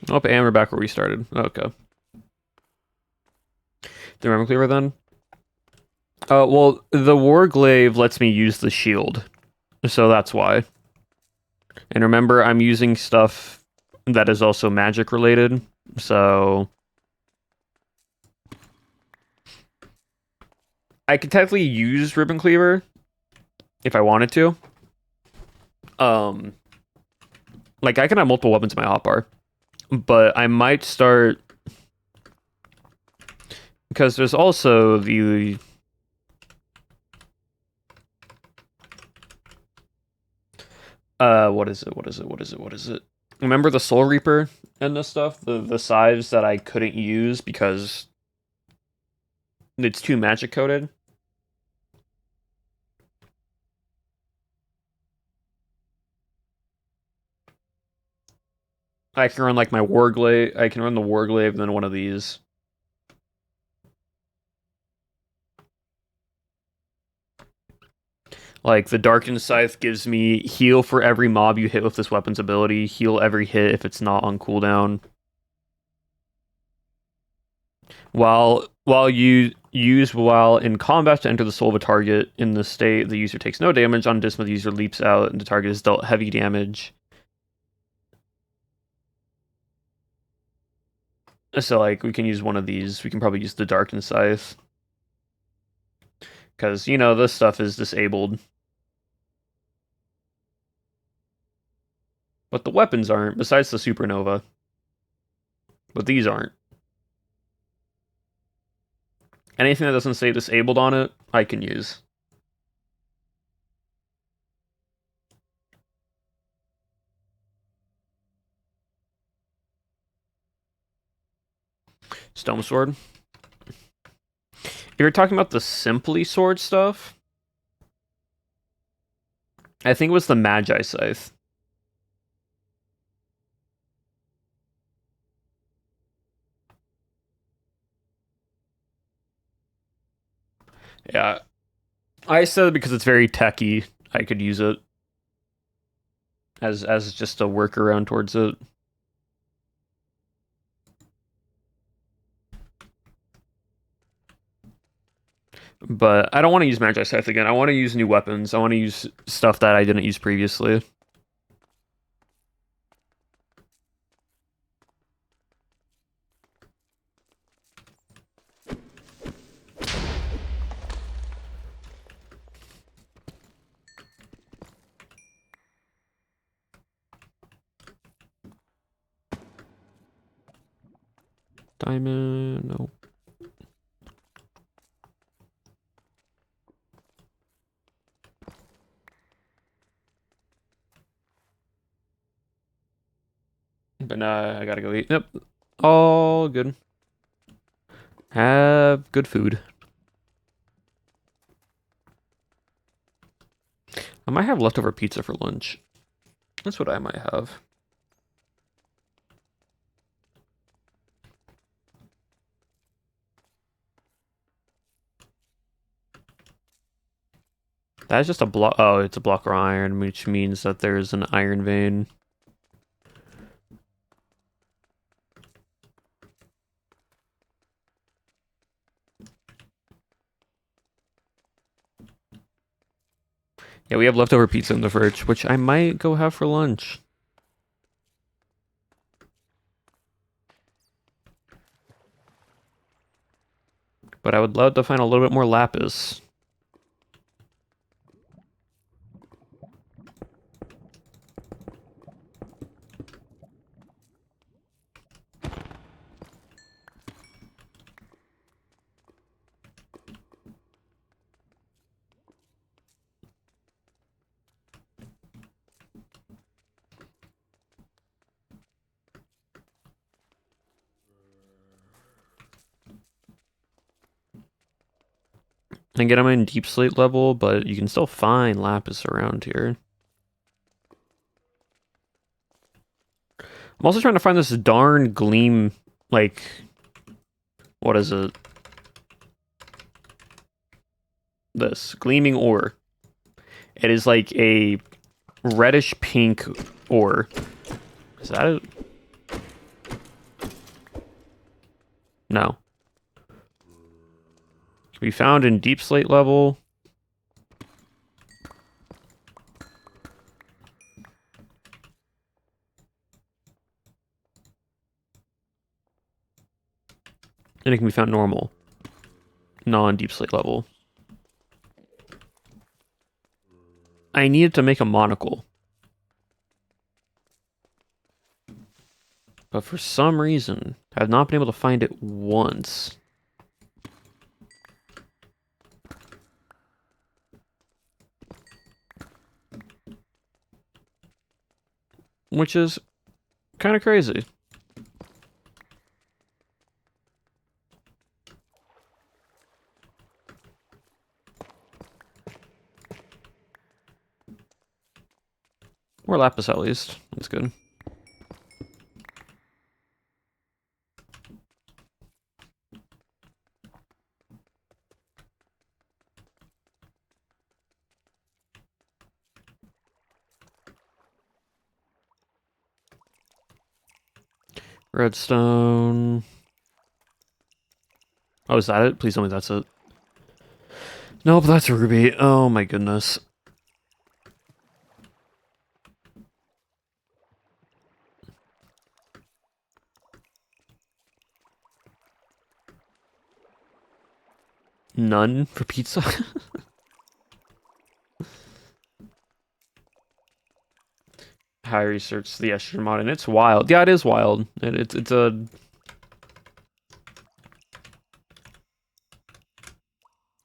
Speaker 1: Oh, and we're back where we started. Okay. The Memory Cleaver then? Well, the Warglaive lets me use the shield. So that's why. And remember, I'm using stuff that is also magic related. So... I could technically use Ribbon Cleaver if I wanted to. Like, I can have multiple weapons in my hotbar. But I might start... Because there's also the... What is it? Remember the Soul Reaper and this stuff? The scythes that I couldn't use because it's too magic coded? I can run like my Warglaive. I can run the Warglaive and then one of these. Like, the Darkened Scythe gives me heal for every mob you hit with this weapon's ability, heal every hit if it's not on cooldown. While you use while in combat to enter the soul of a target in this state, the user takes no damage. On dismount, the user leaps out and the target is dealt heavy damage. So, like, we can use one of these. We can probably use the Darkened Scythe. Because, you know, this stuff is disabled. But the weapons aren't, besides the Supernova. But these aren't. Anything that doesn't say disabled on it, I can use. Stone sword. If you're talking about the Simply sword stuff, I think it was the Magi scythe. Yeah, I said it because it's very techy. I could use it as just a workaround towards it. But I don't want to use Magi Scythe again. I want to use new weapons. I want to use stuff that I didn't use previously. Diamond, no. But nah, I gotta go eat. Yep. All good. Have good food. I might have leftover pizza for lunch. That's what I might have. That's just a block. Oh, it's a block of iron, which means that there's an iron vein. Yeah, we have leftover pizza in the fridge, which I might go have for lunch. But I would love to find a little bit more lapis. And get them in deep slate level, but you can still find lapis around here. I'm also trying to find this darn gleam, like, what is it? This gleaming ore. It is like a reddish pink ore. Is that it? No. Can be found in deep slate level. And it can be found normal. Non-deep slate level. I needed to make a monocle. But for some reason, I've not been able to find it once. Which is kind of crazy. Or lapis at least. That's good. Redstone. Oh, is that it? Please tell me that's it. Nope, that's a ruby. Oh my goodness. None for pizza? How I researched the estrogen mod, and it's wild. Yeah, it is wild. It's a...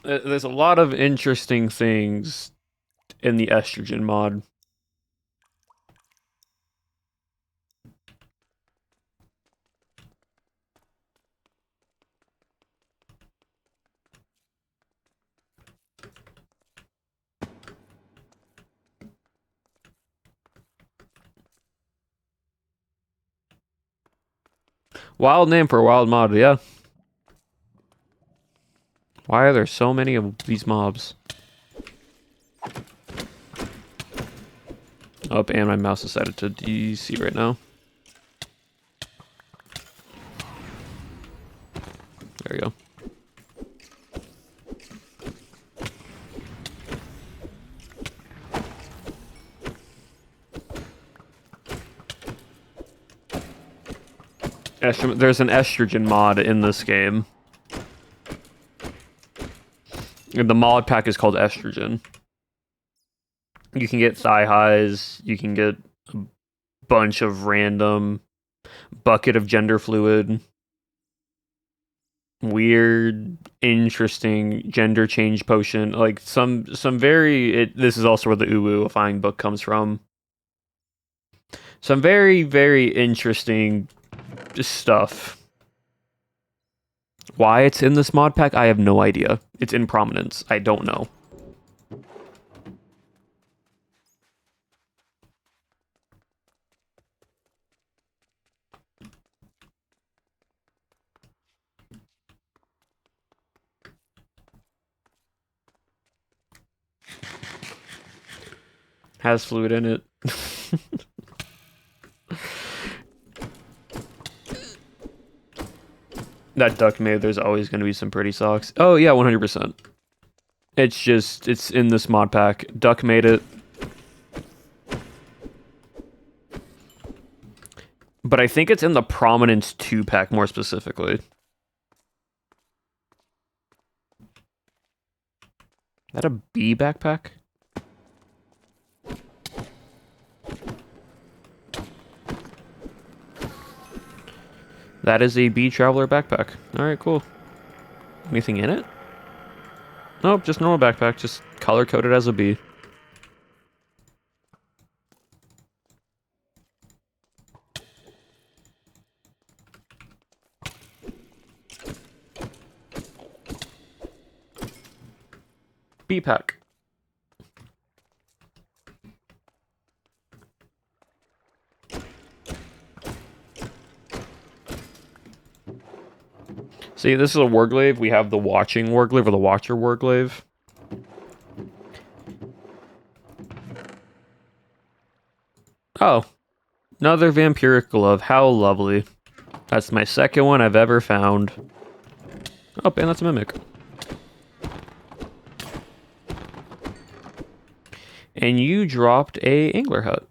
Speaker 1: There's a lot of interesting things in the estrogen mod. Wild name for a wild mod, yeah. Why are there so many of these mobs? Oh, and my mouse decided to DC right now. There we go. There's an estrogen mod in this game. The mod pack is called estrogen. You can get thigh highs, you can get a bunch of random bucket of gender fluid, weird, interesting gender change potion, like some very this is also where the uwu-ifying book comes from. Some very, very interesting stuff. Why it's in this mod pack, I have no idea. It's in prominence. I don't know. Has fluid in it. That duck made, there's always going to be some pretty socks. Oh, yeah, 100%. It's just, it's in this mod pack. Duck made it. But I think it's in the Prominence 2 pack more specifically. Is that a bee backpack? That is a bee traveler backpack. Alright, cool. Anything in it? Nope, just normal backpack, just color-coded as a bee. Bee pack. See, this is a warglaive. We have the watching warglaive or the watcher warglaive. Oh, another vampiric glove. How lovely. That's my second one I've ever found. Oh, and that's a mimic. And you dropped a angler hut.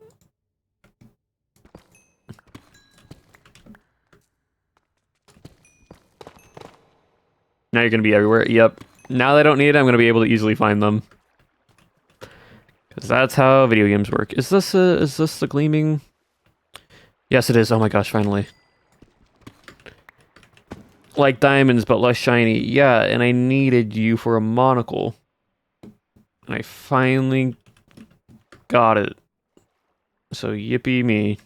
Speaker 1: Now you're going to be everywhere. Yep. Now that I don't need it, I'm going to be able to easily find them. Because that's how video games work. Is this the gleaming? Yes, it is. Oh my gosh, finally. Like diamonds, but less shiny. Yeah, and I needed you for a monocle. And I finally got it. So yippee me.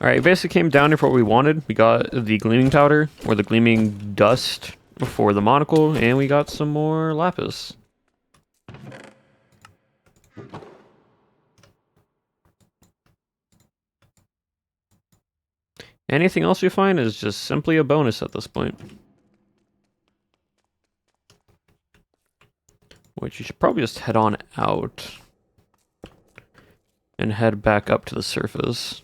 Speaker 1: Alright, it basically came down to what we wanted. We got the gleaming powder, or the gleaming dust for the monocle, and we got some more lapis. Anything else you find is just simply a bonus at this point. Which you should probably just head on out. And head back up to the surface.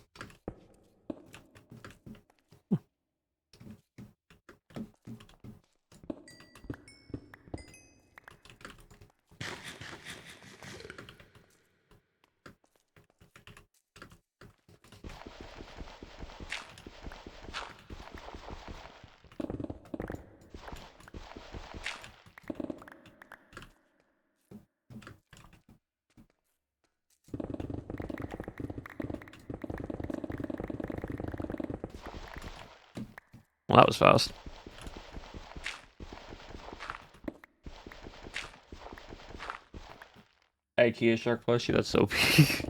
Speaker 1: that was fast. IKEA shark plushie, that's so big.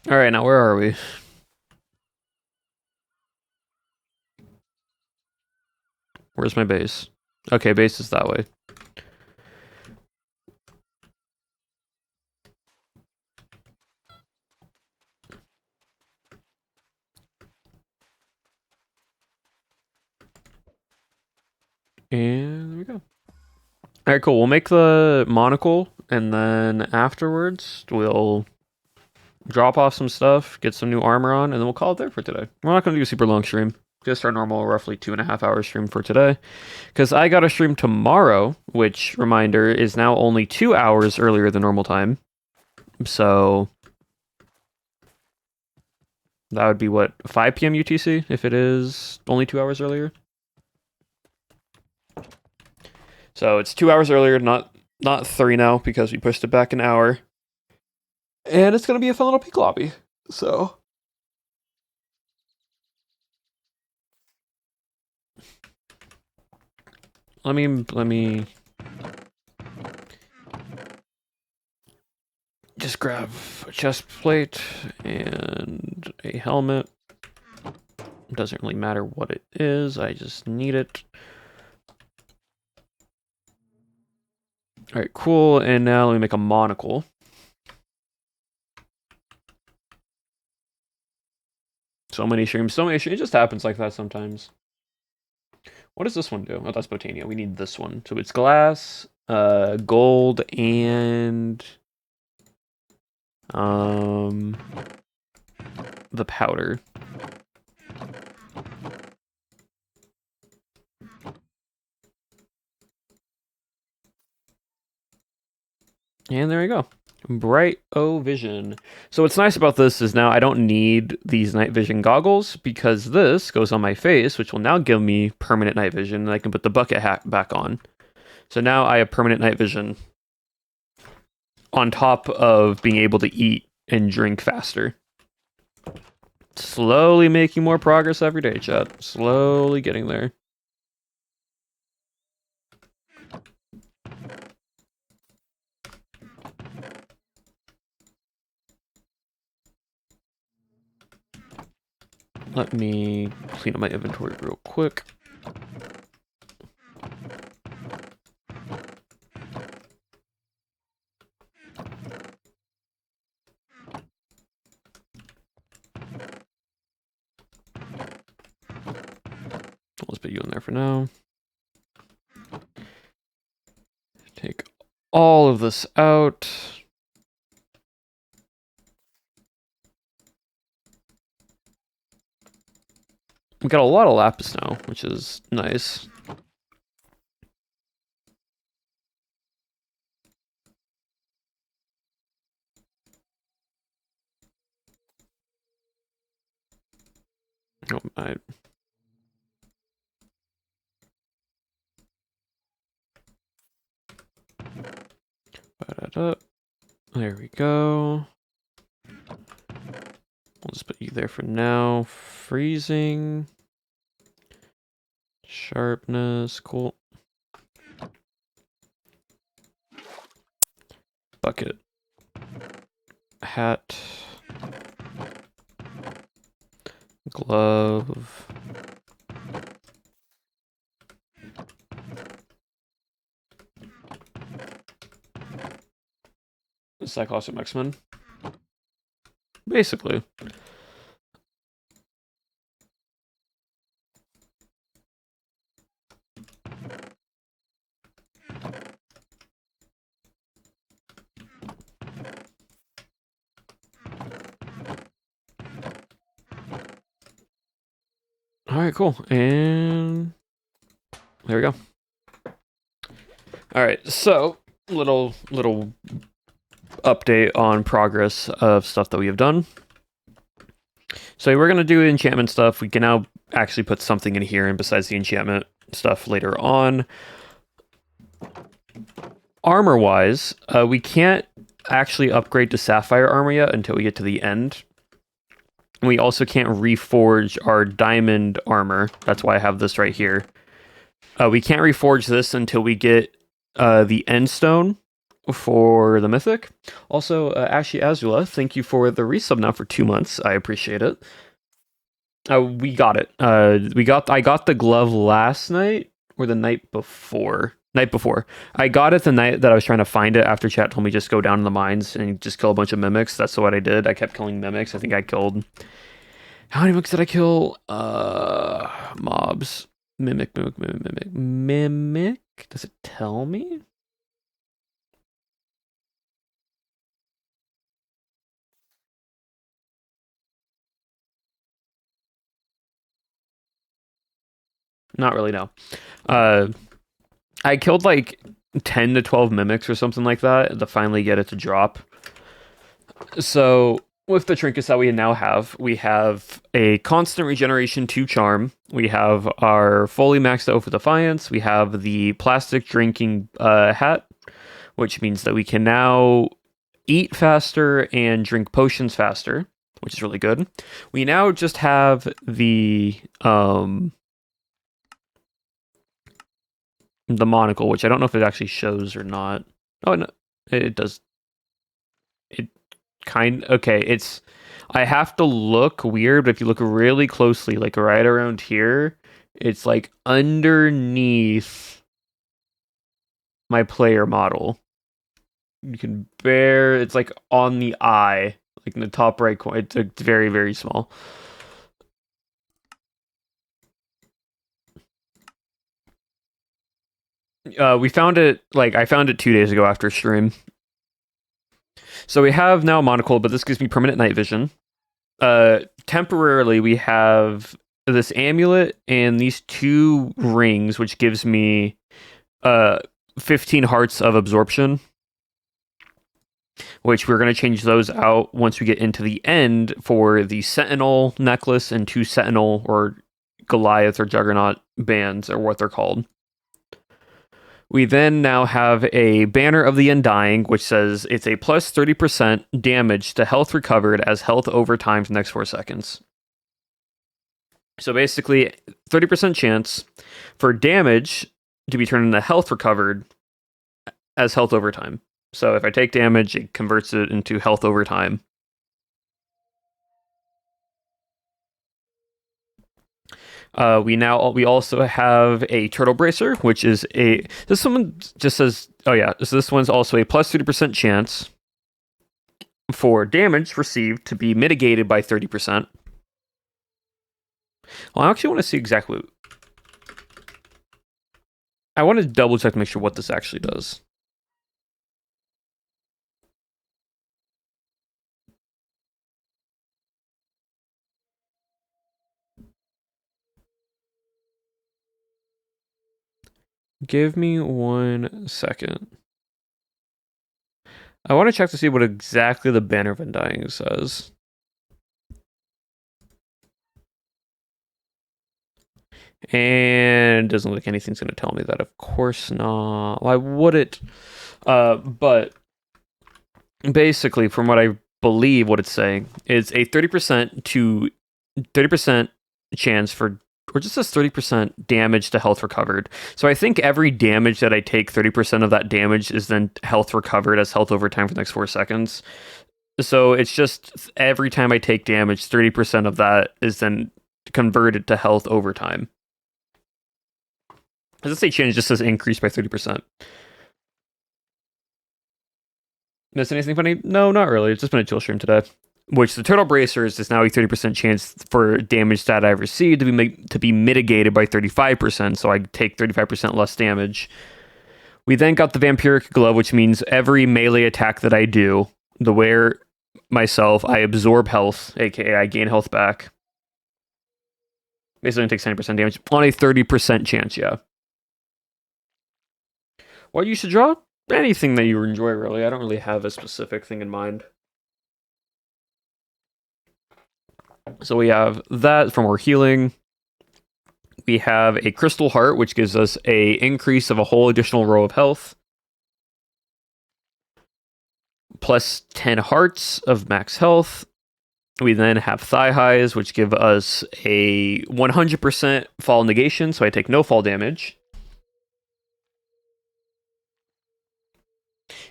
Speaker 1: Alright, now where are we? Where's my base? Okay, base is that way. And there we go. Alright, cool. We'll make the monocle, and then afterwards, we'll drop off some stuff, get some new armor on, and then we'll call it there for today. We're not going to do a super long stream. Just our normal, roughly 2.5 hour stream for today. Because I got a stream tomorrow, which, reminder, is now only 2 hours earlier than normal time. So that would be what, 5 p.m. UTC if it is only 2 hours earlier. So it's 2 hours earlier, not 3 now because we pushed it back an hour. And it's gonna be a fun little peak lobby. So let me just grab a chest plate and a helmet. It doesn't really matter what it is, I just need it. Alright, cool, and now let me make a monocle. So many streams, it just happens like that sometimes. What does this one do? Oh, that's Botania. We need this one. So it's glass, gold, and the powder. And there we go. Bright O Vision. So what's nice about this is now I don't need these night vision goggles because this goes on my face, which will now give me permanent night vision, and I can put the bucket hat back on. So now I have permanent night vision on top of being able to eat and drink faster. Slowly making more progress every day, chat. Slowly getting there. Let me clean up my inventory real quick. Let's put you in there for now. Take all of this out. We got a lot of lapis now, which is nice. Oh, there we go. We'll just put you there for now. Freezing. Sharpness, cool. Bucket. Hat. Glove. Cyclops X-Men. Basically. Alright, cool. And there we go. Alright, so little update on progress of stuff that we have done. So we're gonna do enchantment stuff. We can now actually put something in here, and besides the enchantment stuff later on. Armor-wise, we can't actually upgrade to Sapphire armor yet until we get to the end. We also can't reforge our diamond armor. That's why I have this right here. We can't reforge this until we get the end stone for the mythic. Also, Ashy Azula, thank you for the resub now for 2 months. I appreciate it. We got it. I got the glove last night or the night before. Night before. I got it the night that I was trying to find it after chat told me just go down in the mines and just kill a bunch of mimics. That's what I did. I kept killing mimics. I think I killed... How many mimics did I kill? Mobs. Mimic. Does it tell me? Not really, no. I killed like 10 to 12 mimics or something like that to finally get it to drop. So with the trinkets that we now have, we have a constant regeneration 2 charm. We have our fully maxed out for Defiance. We have the plastic drinking hat, which means that we can now eat faster and drink potions faster, which is really good. We now just have the monocle, which I don't know if it actually shows or not. Oh no, it does. It okay. It's I have to look weird, but if you look really closely, like right around here, it's like underneath my player model. You can it's like on the eye, like in the top right corner. It's very, very small. We found it, like, I found it 2 days ago after stream. So we have now monocle, but this gives me permanent night vision. Temporarily, we have this amulet and these 2 rings, which gives me 15 hearts of absorption, which we're going to change those out once we get into the end for the Sentinel necklace and 2 Sentinel or Goliath or Juggernaut bands, or what they're called. We then now have a Banner of the Undying, which says it's a plus 30% damage to health recovered as health over time for the next 4 seconds. So basically, 30% chance for damage to be turned into health recovered as health over time. So if I take damage, it converts it into health over time. We also have a turtle bracer, which is this one just says, oh yeah, so this one's also a plus 30% chance for damage received to be mitigated by 30%. Well, I actually want to see exactly. I want to double check to make sure what this actually does. Give me 1 second. I want to check to see what exactly the Banner of Undying says. And doesn't look like anything's going to tell me that. Of course not. Why would it? But basically, from what I believe, what it's saying is a 30% to 30% chance for, or just says 30% damage to health recovered. So I think every damage that I take, 30% of that damage is then health recovered as health over time for the next 4 seconds. So it's just every time I take damage, 30% of that is then converted to health over time. Does it say change? It just says increase by 30%. Miss anything funny? No, not really. It's just been a chill stream today. Which the turtle bracers is now a 30% chance for damage that I received to be mitigated by 35%, so I take 35% less damage. We then got the vampiric glove, which means every melee attack that I do, the wear myself, I absorb health, aka I gain health back. Basically, it takes 10% damage on a 30% chance. Yeah. What you should draw? Anything that you enjoy, really. I don't really have a specific thing in mind. So we have that from our healing. We have a crystal heart, which gives us a increase of a whole additional row of health. plus 10 hearts of max health. We then have thigh highs, which give us a 100% fall negation, so I take no fall damage.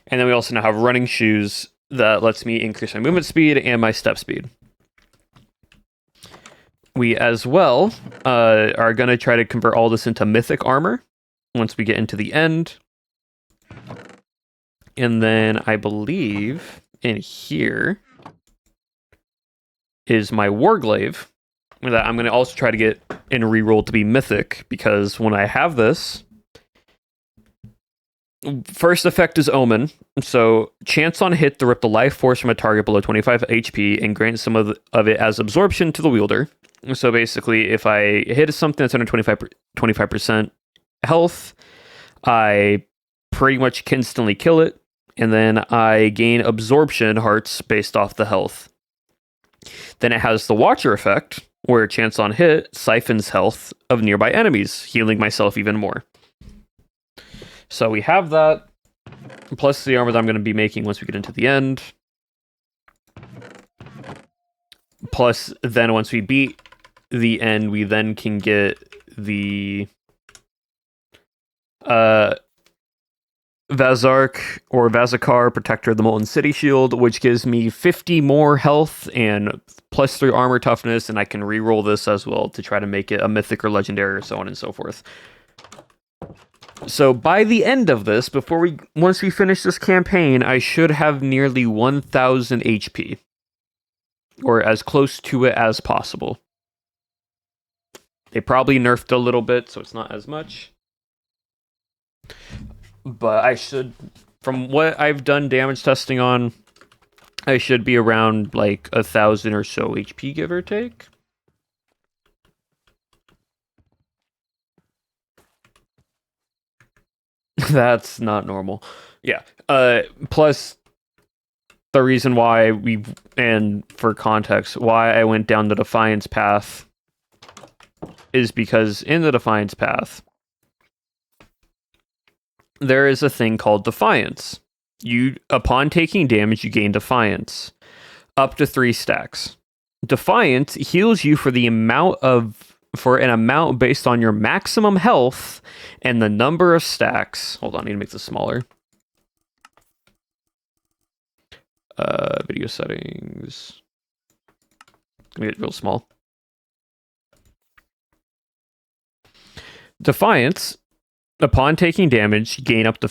Speaker 1: And then we also now have running shoes that lets me increase my movement speed and my step speed. We as well are going to try to convert all this into mythic armor once we get into the end. And then I believe in here is my Warglaive that I'm going to also try to get in reroll to be mythic, because when I have this, first effect is Omen. So chance on hit to rip the life force from a target below 25 HP and grant some of it as absorption to the wielder. So basically, if I hit something that's under 25% health, I pretty much can instantly kill it, and then I gain absorption hearts based off the health. Then it has the Watcher effect, where chance on hit siphons health of nearby enemies, healing myself even more. So we have that, plus the armor that I'm going to be making once we get into the end. Plus, then once we beat the end, we then can get the Vazark or Vazakar, Protector of the Molten City Shield, which gives me 50 more health and plus 3 armor toughness, and I can reroll this as well to try to make it a mythic or legendary or so on and so forth. So by the end of this, once we finish this campaign, I should have nearly 1,000 HP, or as close to it as possible. They probably nerfed a little bit, so it's not as much. But I should, from what I've done damage testing on, I should be around like 1,000 or so HP, give or take. That's not normal. Yeah. Plus, the reason why and for context, why I went down the Defiance path is because in the Defiance path, there is a thing called Defiance. Upon taking damage, you gain Defiance. Up to 3 stacks. Defiance heals you for an amount based on your maximum health and the number of stacks. Hold on, I need to make this smaller. Video settings. Let me get it real small. Defiance, upon taking damage, gain up to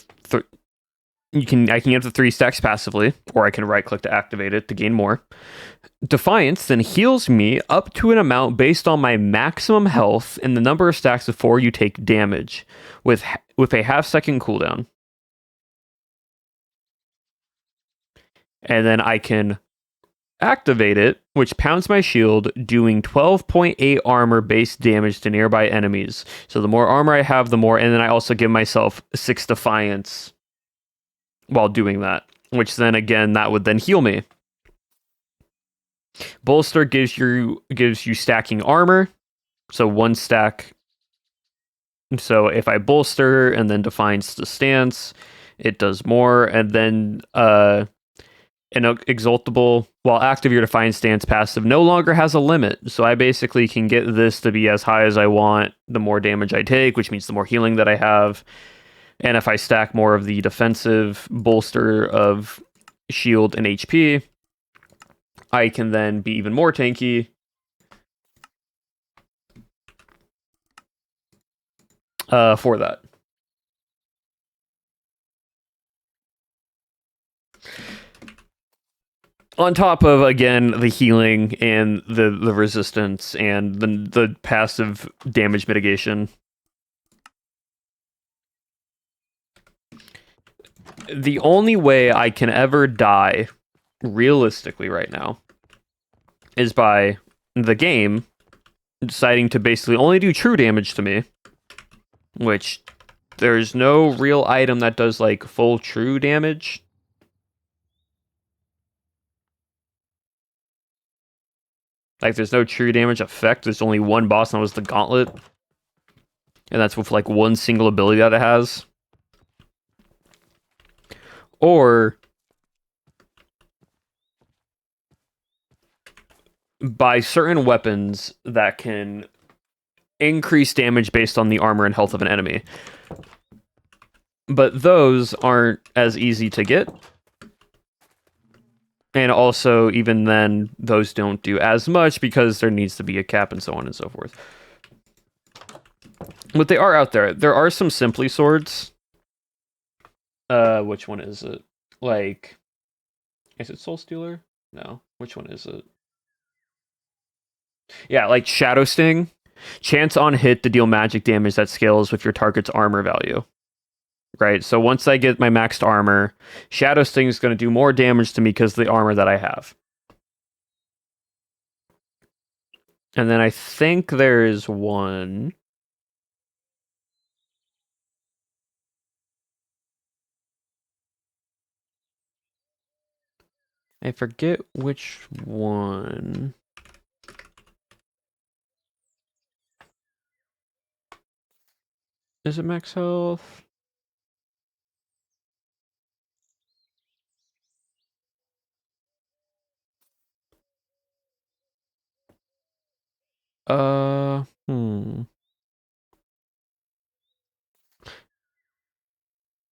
Speaker 1: I can get up to 3 stacks passively, or I can right click to activate it to gain more. Defiance then heals me up to an amount based on my maximum health and the number of stacks before you take damage, with a half-second cooldown. And then I can activate it, which pounds my shield, doing 12.8 armor base damage to nearby enemies. So the more armor I have, the more, and then I also give myself 6 Defiance while doing that, which then again, that would then heal me. Bolster gives you stacking armor, so 1 stack. So if I bolster and then Defiance the stance, it does more, and then an exaltable, while active, your Defiance stance passive no longer has a limit. So I basically can get this to be as high as I want, the more damage I take, which means the more healing that I have. And if I stack more of the defensive bolster of shield and HP, I can then be even more tanky. For that. On top of, again, the healing and the resistance and the passive damage mitigation. The only way I can ever die, realistically right now, is by the game deciding to basically only do true damage to me, which there's no real item that does, like, full true damage. Like, there's no true damage effect. There's only one boss, and that was the Gauntlet. And that's with, like, one single ability that it has. Or buy certain weapons that can increase damage based on the armor and health of an enemy. But those aren't as easy to get. And also, even then, those don't do as much because there needs to be a cap and so on and so forth. But they are out there. There are some Simply swords. Which one is it? Like, is it Soul Stealer? No. Which one is it? Yeah, like Shadow Sting. Chance on hit to deal magic damage that scales with your target's armor value. Right, so once I get my maxed armor, Shadow Sting is going to do more damage to me because of the armor that I have. And then I think there is one. I forget which one. Is it max health? Hmm.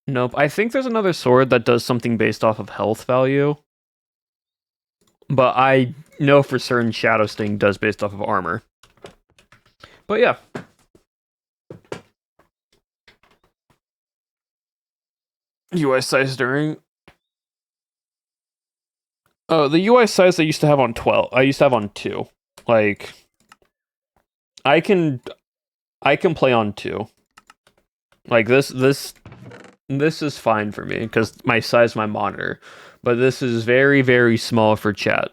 Speaker 1: Nope. I think there's another sword that does something based off of health value. But I know for certain Shadow Sting does based off of armor. But yeah. UI size during. Oh, the UI size I used to have on 12. I used to have on 2. Like, I can play on 2. Like this is fine for me because my size of my monitor. But this is very, very small for chat.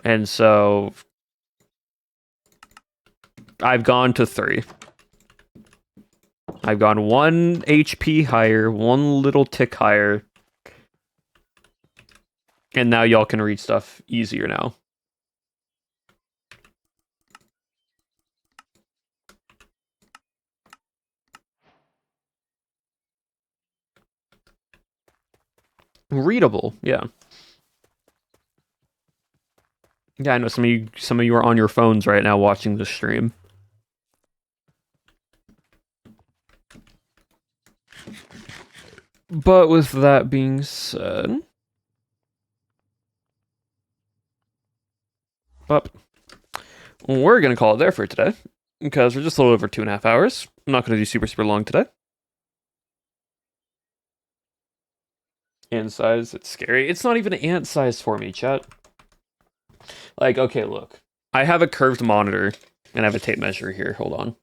Speaker 1: And so I've gone to 3. I've gone 1 HP higher, 1 little tick higher. And now y'all can read stuff easier now. Readable, yeah. Yeah, I know some of you are on your phones right now watching the stream. But with that being said, we're gonna call it there for today because we're just a little over 2.5 hours. I'm not gonna do super long today. Ant size, it's scary. It's not even ant size for me, chat. Like, okay, look. I have a curved monitor and I have a tape measure here. Hold on.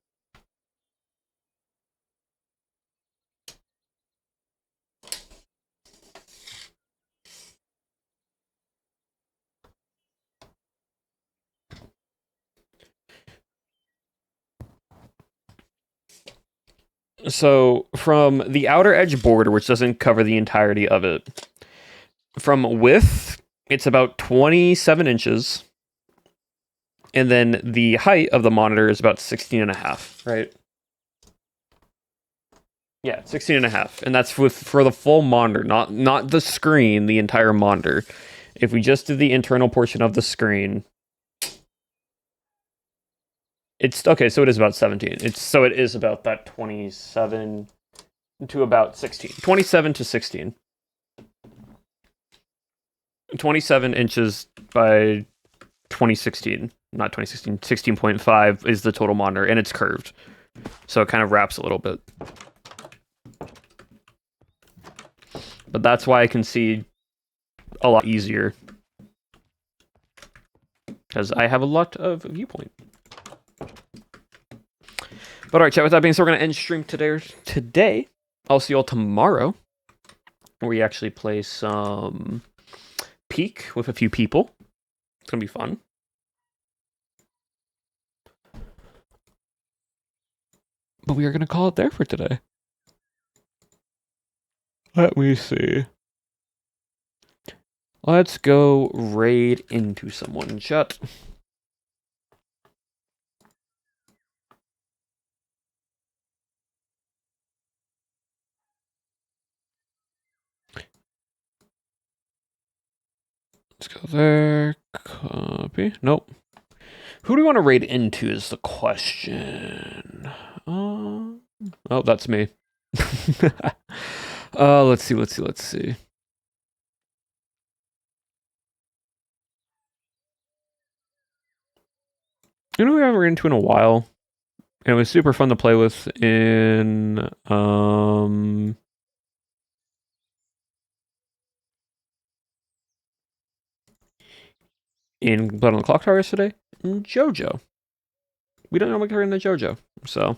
Speaker 1: So from the outer edge border, which doesn't cover the entirety of it, from width, it's about 27 inches. And then the height of the monitor is about 16 and a half, right? Yeah, 16 and a half. And that's for the full monitor, not the screen, the entire monitor. If we just do the internal portion of the screen, it's okay, so it is about 17. It is about that 27 to about 16. 27 to 16. 27 inches by 2016. Not 2016, 16.5 is the total monitor, and it's curved. So it kind of wraps a little bit. But that's why I can see a lot easier. Because I have a lot of viewpoint. But alright, chat, with that being said, we're going to end stream today. I'll see you all tomorrow, where we actually play some Peak with a few people. It's going to be fun. But we are going to call it there for today. Let me see. Let's go raid into someone. Chat. Let's go there. Copy. Nope. Who do we want to raid into is the question. Oh, that's me. Let's see. You know who we haven't raided into in a while? And it was super fun to play with in Blood on the Clock Tower yesterday. JoJo. We don't normally raid into JoJo, so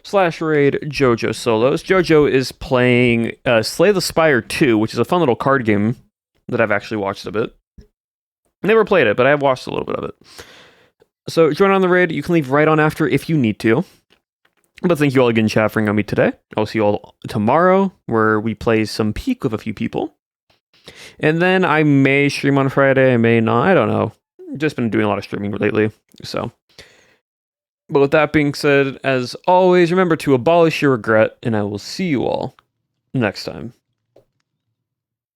Speaker 1: /raid JoJo solos. JoJo is playing Slay the Spire 2, which is a fun little card game that I've actually watched a bit. Never played it, but I have watched a little bit of it. So join on the raid. You can leave right on after if you need to. But thank you all again, chat, for hanging on me today. I'll see you all tomorrow, where we play some Peak with a few people. And then I may stream on Friday, I may not, I don't know. Just been doing a lot of streaming lately, so. But with that being said, as always, remember to abolish your regret, and I will see you all next time.